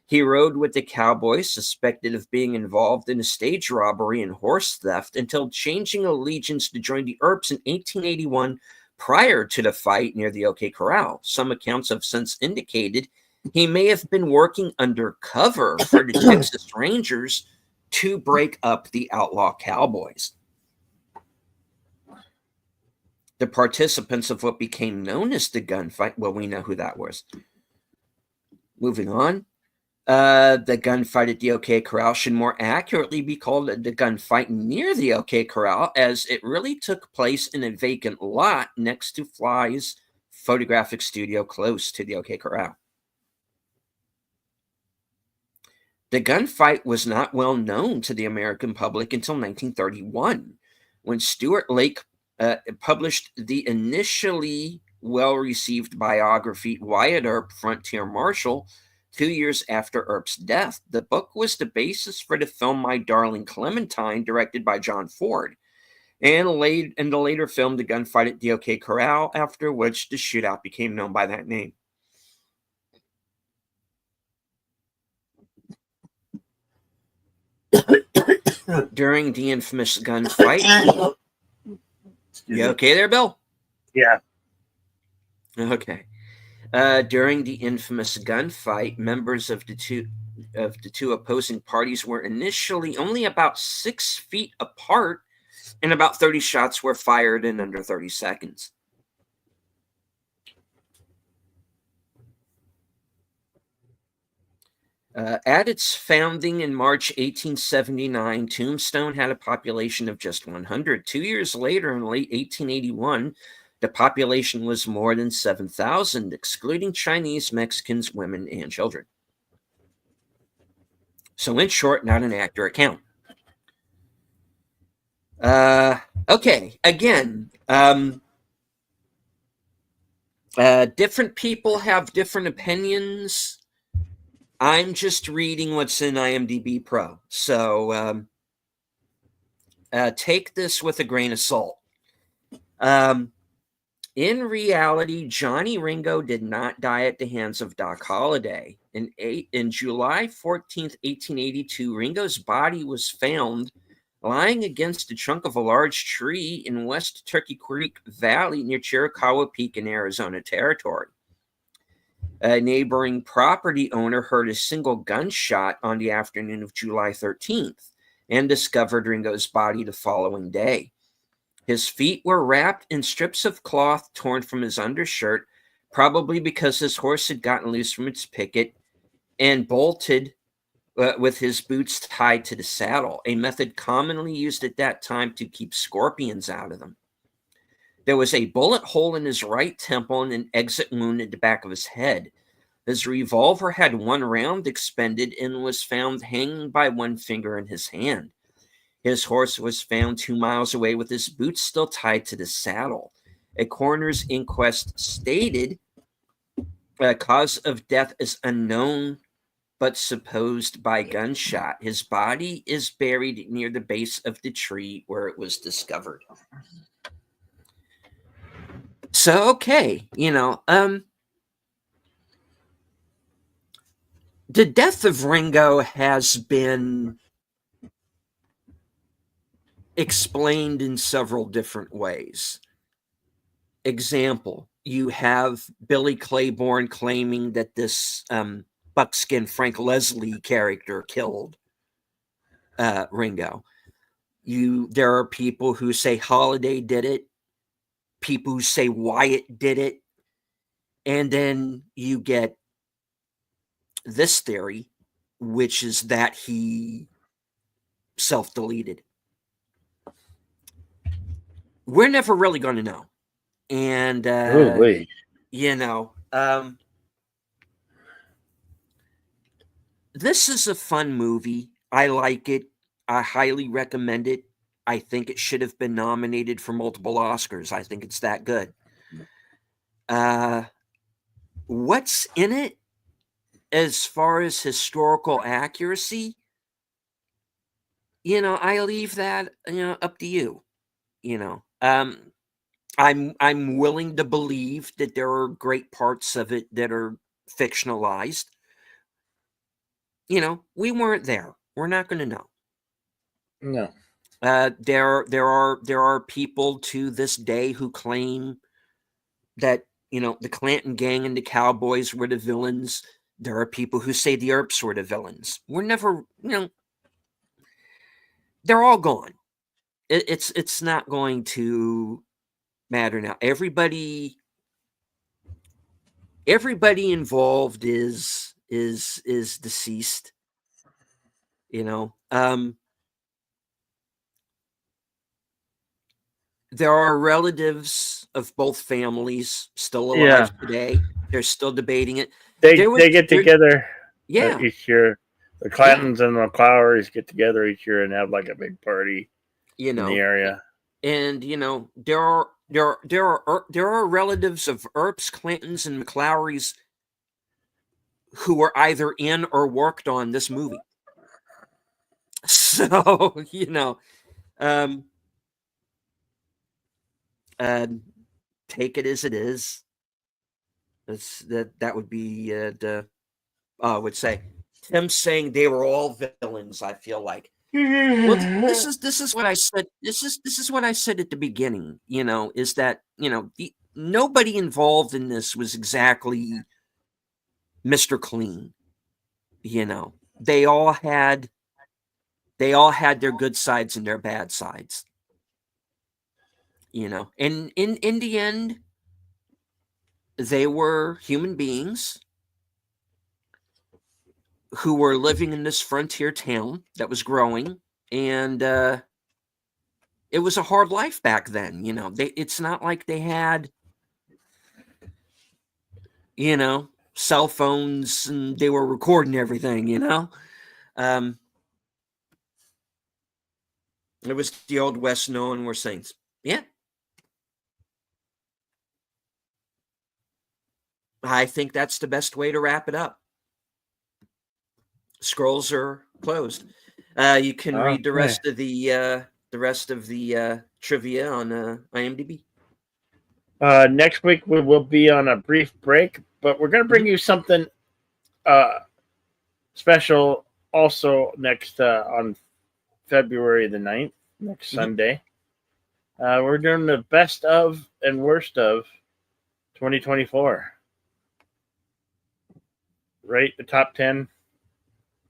B: He rode with the Cowboys, suspected of being involved in a stage robbery and horse theft, until changing allegiance to join the Earps in 1881 prior to the fight near the OK Corral. Some accounts have since indicated he may have been working undercover for the Texas Rangers to break up the outlaw Cowboys. The participants of what became known as the gunfight, well, we know who that was. Moving on. The gunfight at the OK Corral should more accurately be called the gunfight near the OK Corral, as it really took place in a vacant lot next to Fly's photographic studio close to the OK Corral. The gunfight was not well known to the American public until 1931, when Stuart Lake published the initially well-received biography Wyatt Earp, Frontier Marshal, 2 years after Earp's death. The book was the basis for the film My Darling Clementine, directed by John Ford, and the later film The Gunfight at the OK Corral, after which the shootout became known by that name. During the infamous gunfight. You okay there, Bill?
A: Yeah.
B: Okay. During the infamous gunfight, members of the two opposing parties were initially only about 6 feet apart, and about 30 shots were fired in under 30 seconds. At its founding in March 1879, Tombstone had a population of just 100. 2 years later, in late 1881, the population was more than 7,000, excluding Chinese, Mexicans, women, and children. So, in short, not an accurate count. Okay, again, different people have different opinions. I'm just reading what's in IMDb Pro. So take this with a grain of salt. In reality, Johnny Ringo did not die at the hands of Doc Holliday. In July 14th, 1882, Ringo's body was found lying against the trunk of a large tree in West Turkey Creek Valley near Chiricahua Peak in Arizona Territory. A neighboring property owner heard a single gunshot on the afternoon of July 13th and discovered Ringo's body the following day. His feet were wrapped in strips of cloth torn from his undershirt, probably because his horse had gotten loose from its picket, and bolted with his boots tied to the saddle, a method commonly used at that time to keep scorpions out of them. There was a bullet hole in his right temple and an exit wound in the back of his head. His revolver had one round expended and was found hanging by one finger in his hand. His horse was found 2 miles away with his boots still tied to the saddle. A coroner's inquest stated cause of death is unknown, but supposed by gunshot. His body is buried near the base of the tree where it was discovered. So, okay, the death of Ringo has been explained in several different ways. Example, you have Billy Claiborne claiming that this buckskin Frank Leslie character killed Ringo. There are people who say Holiday did it, people who say Wyatt did it, and then you get this theory, which is that he self-deleted. We're never really going to know. And, this is a fun movie. I like it. I highly recommend it. I think it should have been nominated for multiple Oscars. I think it's that good. What's in it as far as historical accuracy? I leave that, up to you. I'm willing to believe that there are great parts of it that are fictionalized. We weren't there. We're not going to know.
A: No.
B: There are people to this day who claim that the Clanton gang and the Cowboys were the villains. There are people who say the Earps were the villains. We're never, they're all gone. It's not going to matter now. Everybody involved is deceased. There are relatives of both families still alive today. They're still debating it.
A: They get together each year. The Clantons and the McClowers get together each year and have like a big party in the area.
B: And there are relatives of Earps, Clantons, and McLaury's who were either in or worked on this movie. So take it as it is. That would be I would say Tim saying they were all villains. I feel like. Well, this is what I said. This is what I said at the beginning. Is that nobody involved in this was exactly Mr. Clean. They all had their good sides and their bad sides. And in the end, they were human beings who were living in this frontier town that was growing, and it was a hard life back then. It's not like they had cell phones and they were recording everything. It was the old West. No one were saints. Yeah. I think that's the best way to wrap it up. Scrolls are closed. You can read the rest of the trivia on IMDb.
A: Next week we will be on a brief break, but we're going to bring you something special also next on February the 9th, next Sunday. We're doing the best of and worst of 2024. Right? The top 10.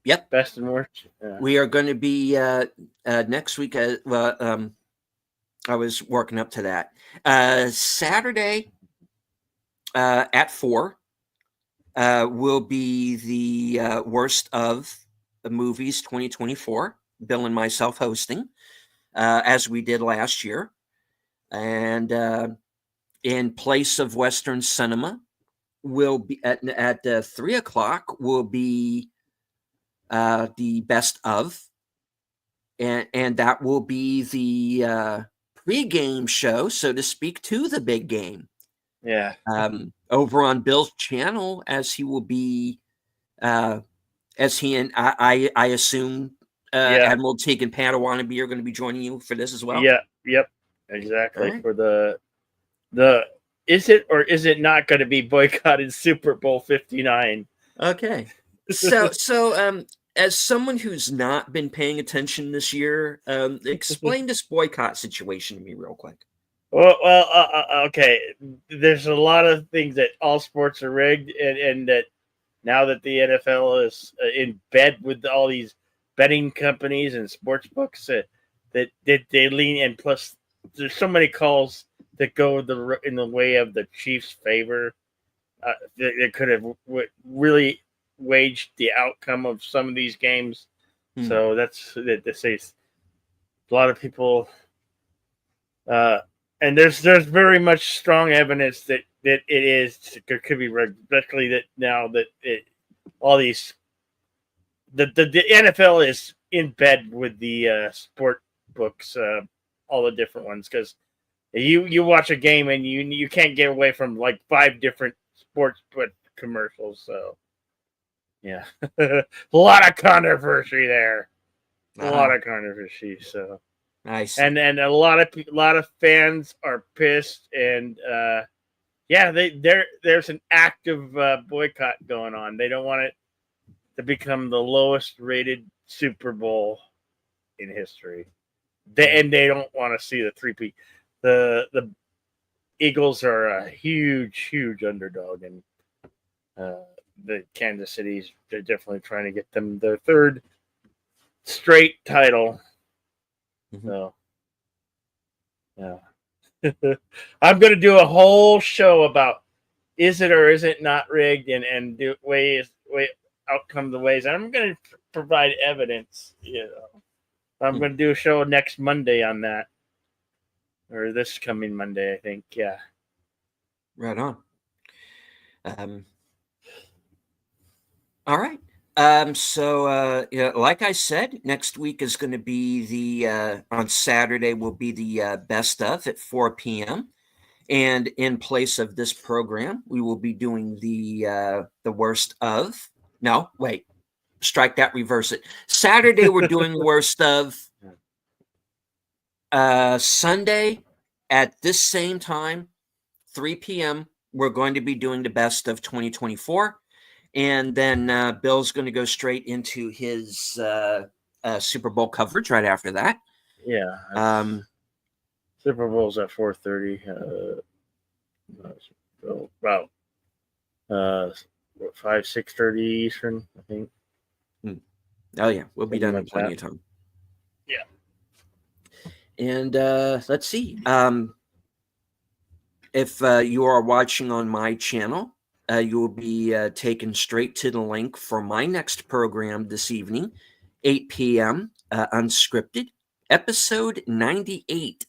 B: Yep.
A: Best and worst.
B: We are going to be next week. I was working up to that. Saturday at 4 will be the worst of the movies 2024. Bill and myself hosting, as we did last year. And in place of Western cinema, will be at 3:00 will be the best of, and that will be the pre-game show, so to speak, to the big game.
A: Yeah.
B: Over on Bill's channel, as he will be, as he and I assume Admiral Teague and Padawannabe are going to be joining you for this as well.
A: Yeah. Yep. Exactly.
B: Right.
A: For the is it or is it not going to be boycotted Super Bowl 59?
B: Okay. So as someone who's not been paying attention this year, explain this boycott situation to me real quick.
A: Well, okay. There's a lot of things that all sports are rigged, and that now that the NFL is in bed with all these betting companies and sports books, that they lean, and plus there's so many calls that go in the way of the Chiefs' favor. That could have really waged the outcome of some of these games. So that's a lot of people, and there's very much strong evidence that it could be rigged, especially that now that all these the NFL is in bed with the sport books, all the different ones, because you watch a game and you can't get away from like 5 different sports book commercials. So yeah, a lot of controversy there. A lot of controversy. So
B: nice.
A: And a lot of fans are pissed, and there's an active boycott going on. They don't want it to become the lowest rated Super Bowl in history. They don't want to see the three-peat. The Eagles are a huge underdog, and the Kansas City's, they're definitely trying to get them their 3rd straight title. So, yeah. I'm going to do a whole show about is it or is it not rigged, and do outcome the ways. And I'm going to provide evidence. I'm going to do a show next Monday on that, or this coming Monday, I think. Yeah.
B: Right on. All right. Yeah, like I said, next week is going to be on Saturday will be the best of at 4 p.m. And in place of this program, we will be doing the worst of. No, wait, strike that, reverse it. Saturday we're doing worst of. Sunday at this same time, 3 p.m. we're going to be doing the best of 2024. And then Bill's going to go straight into his Super Bowl coverage right after that.
A: Yeah. Super Bowl's at 4:30. About 6:30 Eastern, I think.
B: Oh yeah, we'll be
A: Something
B: done in
A: like
B: plenty
A: that.
B: of time.
A: Yeah.
B: And let's see. If you are watching on my channel, you will be taken straight to the link for my next program this evening, 8 p.m. Unscripted, episode 98,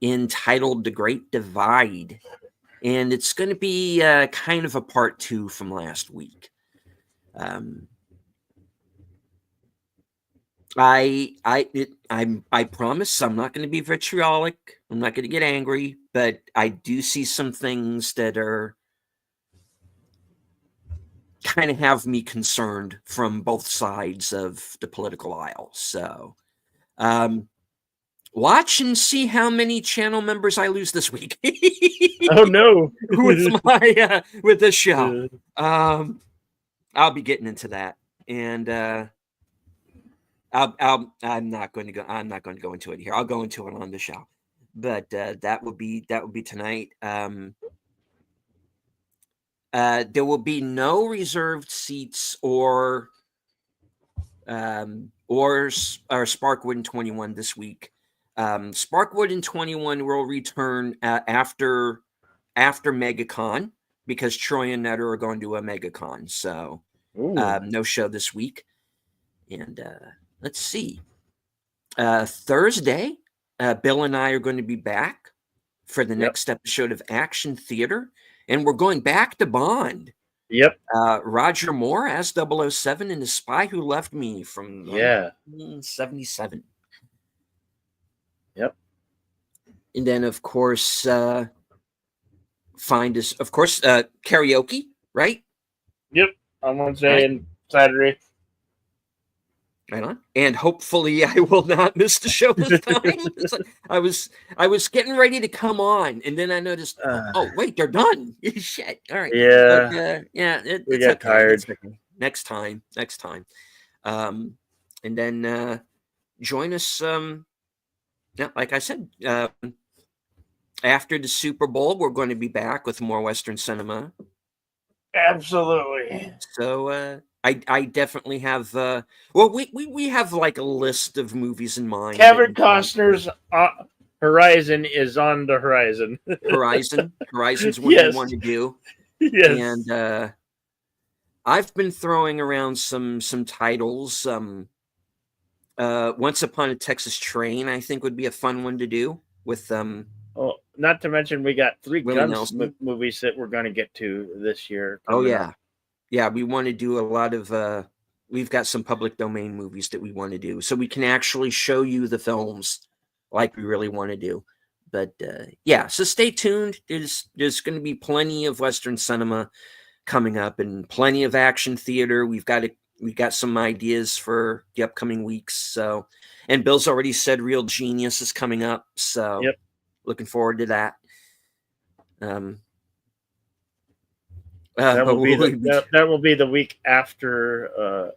B: entitled The Great Divide. And it's going to be kind of a part 2 from last week. I promise I'm not going to be vitriolic. I'm not going to get angry, but I do see some things that are kind of have me concerned from both sides of the political aisle. So, watch and see how many channel members I lose this week.
A: Oh no!
B: with this show. I'll be getting into that, and I'm not going to go into it here. I'll go into it on the show, but that would be tonight. There will be no reserved seats or Sparkwood and 21 this week. Sparkwood and 21 will return after MegaCon, because Troy and Netter are going to a MegaCon, so no show this week. And let's see. Thursday, Bill and I are going to be back for the next episode of Action Theater, and we're going back to Bond.
A: Yep.
B: Roger Moore as 007 in The Spy Who Left Me from 1977.
A: Yep.
B: And then, of course, find us, of course, karaoke, right?
A: Yep. On Wednesday and Saturday.
B: Right on. And hopefully I will not miss the show this time. I was getting ready to come on, and then I noticed, oh wait, they're done. Shit. All right.
A: Yeah.
B: But,
A: we got tired.
B: Next time. And then join us. Like I said, after the Super Bowl, we're going to be back with more Western cinema.
A: Absolutely.
B: So I definitely have. We have like a list of movies in mind.
A: Kevin Costner's Horizon is on the horizon.
B: Horizon's what we want to do.
A: Yes.
B: And I've been throwing around some titles. Once Upon a Texas Train, I think, would be a fun one to do with
A: not to mention we got 3 Guns movies that we're going to get to this year.
B: Oh yeah. Yeah, we want to do a lot of we've got some public domain movies that we want to do, so we can actually show you the films like we really want to do. But so stay tuned. There's going to be plenty of Western cinema coming up and plenty of action theater. We've got some ideas for the upcoming weeks. So, and Bill's already said Real Genius is coming up, so looking forward to that. That
A: will be the week after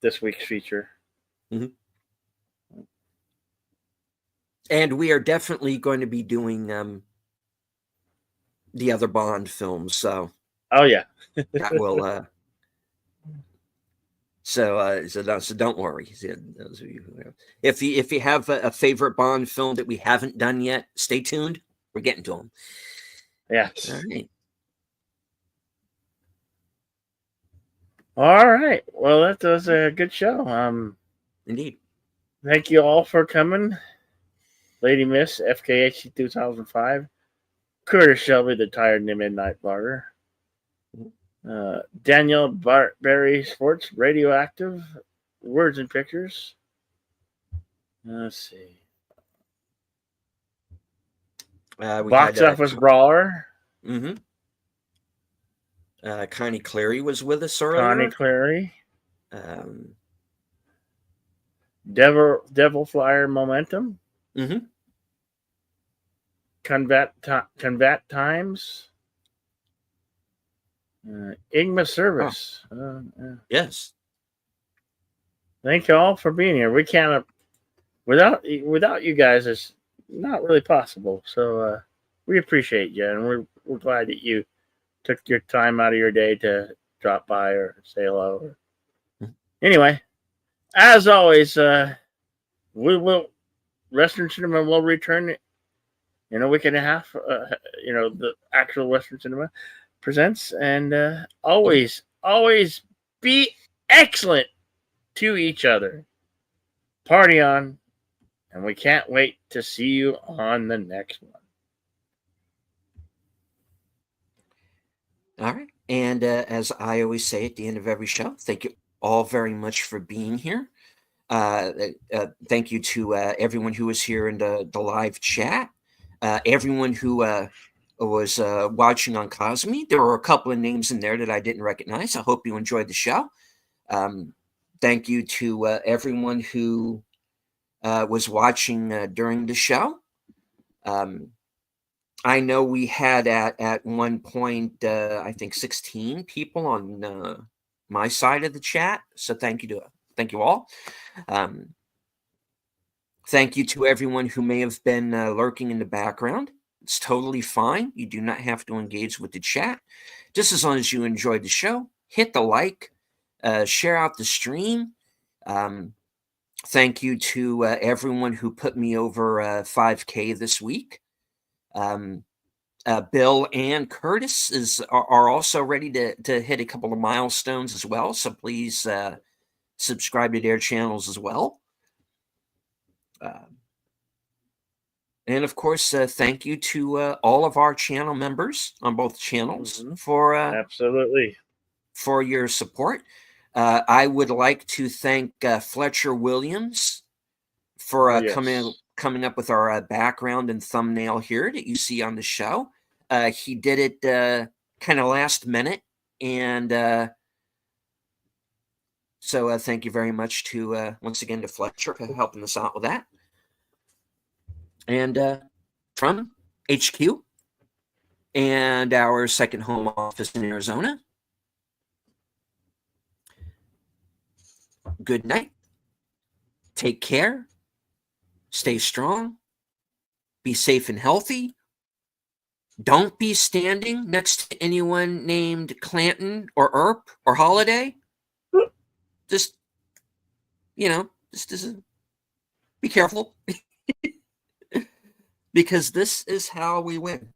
A: this week's feature.
B: Mm-hmm. And we are definitely going to be doing the other Bond films. So that will. So don't worry. Those of you who if you have a favorite Bond film that we haven't done yet, stay tuned. We're getting to them.
A: Yes.
B: All
A: right. Well, that was a good show.
B: Indeed.
A: Thank you all for coming. Lady Miss, FKH 2005. Curtis Shelby, the Tired and the Midnight Barter. Daniel Barry Sports, Radioactive, Words and Pictures. Let's see.
B: We
A: Box
B: had,
A: Office Brawler,
B: Connie Clary was with us
A: Connie
B: earlier.
A: Clary,
B: Um,
A: Devil Flyer Momentum, Convat Times, Igma Service.
B: yes.
A: Thank you all for being here. We can't without you guys. It's not really possible. So we appreciate you, and we're glad that you took your time out of your day to drop by or say hello. Anyway, as always, we will Western Cinema will return in a week and a half. The actual Western Cinema presents, and always be excellent to each other. Party on, and we can't wait to see you on the next one.
B: All right. And as I always say at the end of every show, thank you all very much for being here. Thank you to everyone who was here in the live chat, everyone who was watching on Cosme. There were a couple of names in there that I didn't recognize. I hope you enjoyed the show. Thank you to everyone who was watching during the show. I know we had at one point, I think 16 people on my side of the chat. So thank you all. Thank you to everyone who may have been lurking in the background. It's totally fine. You do not have to engage with the chat. Just as long as you enjoyed the show, hit the like, share out the stream. Thank you to everyone who put me over 5K this week. Bill and Curtis are also ready to hit a couple of milestones as well. So please subscribe to their channels as well. And of course, thank you to all of our channel members on both channels for
A: absolutely
B: for your support. I would like to thank Fletcher Williams for coming up with our background and thumbnail here that you see on the show. He did it kind of last minute, and so thank you very much to once again to Fletcher for helping us out with that. And from HQ and our second home office in Arizona, good night. Take care. Stay strong. Be safe and healthy. Don't be standing next to anyone named Clanton or Earp or Holiday. Just be careful. Because this is how we win.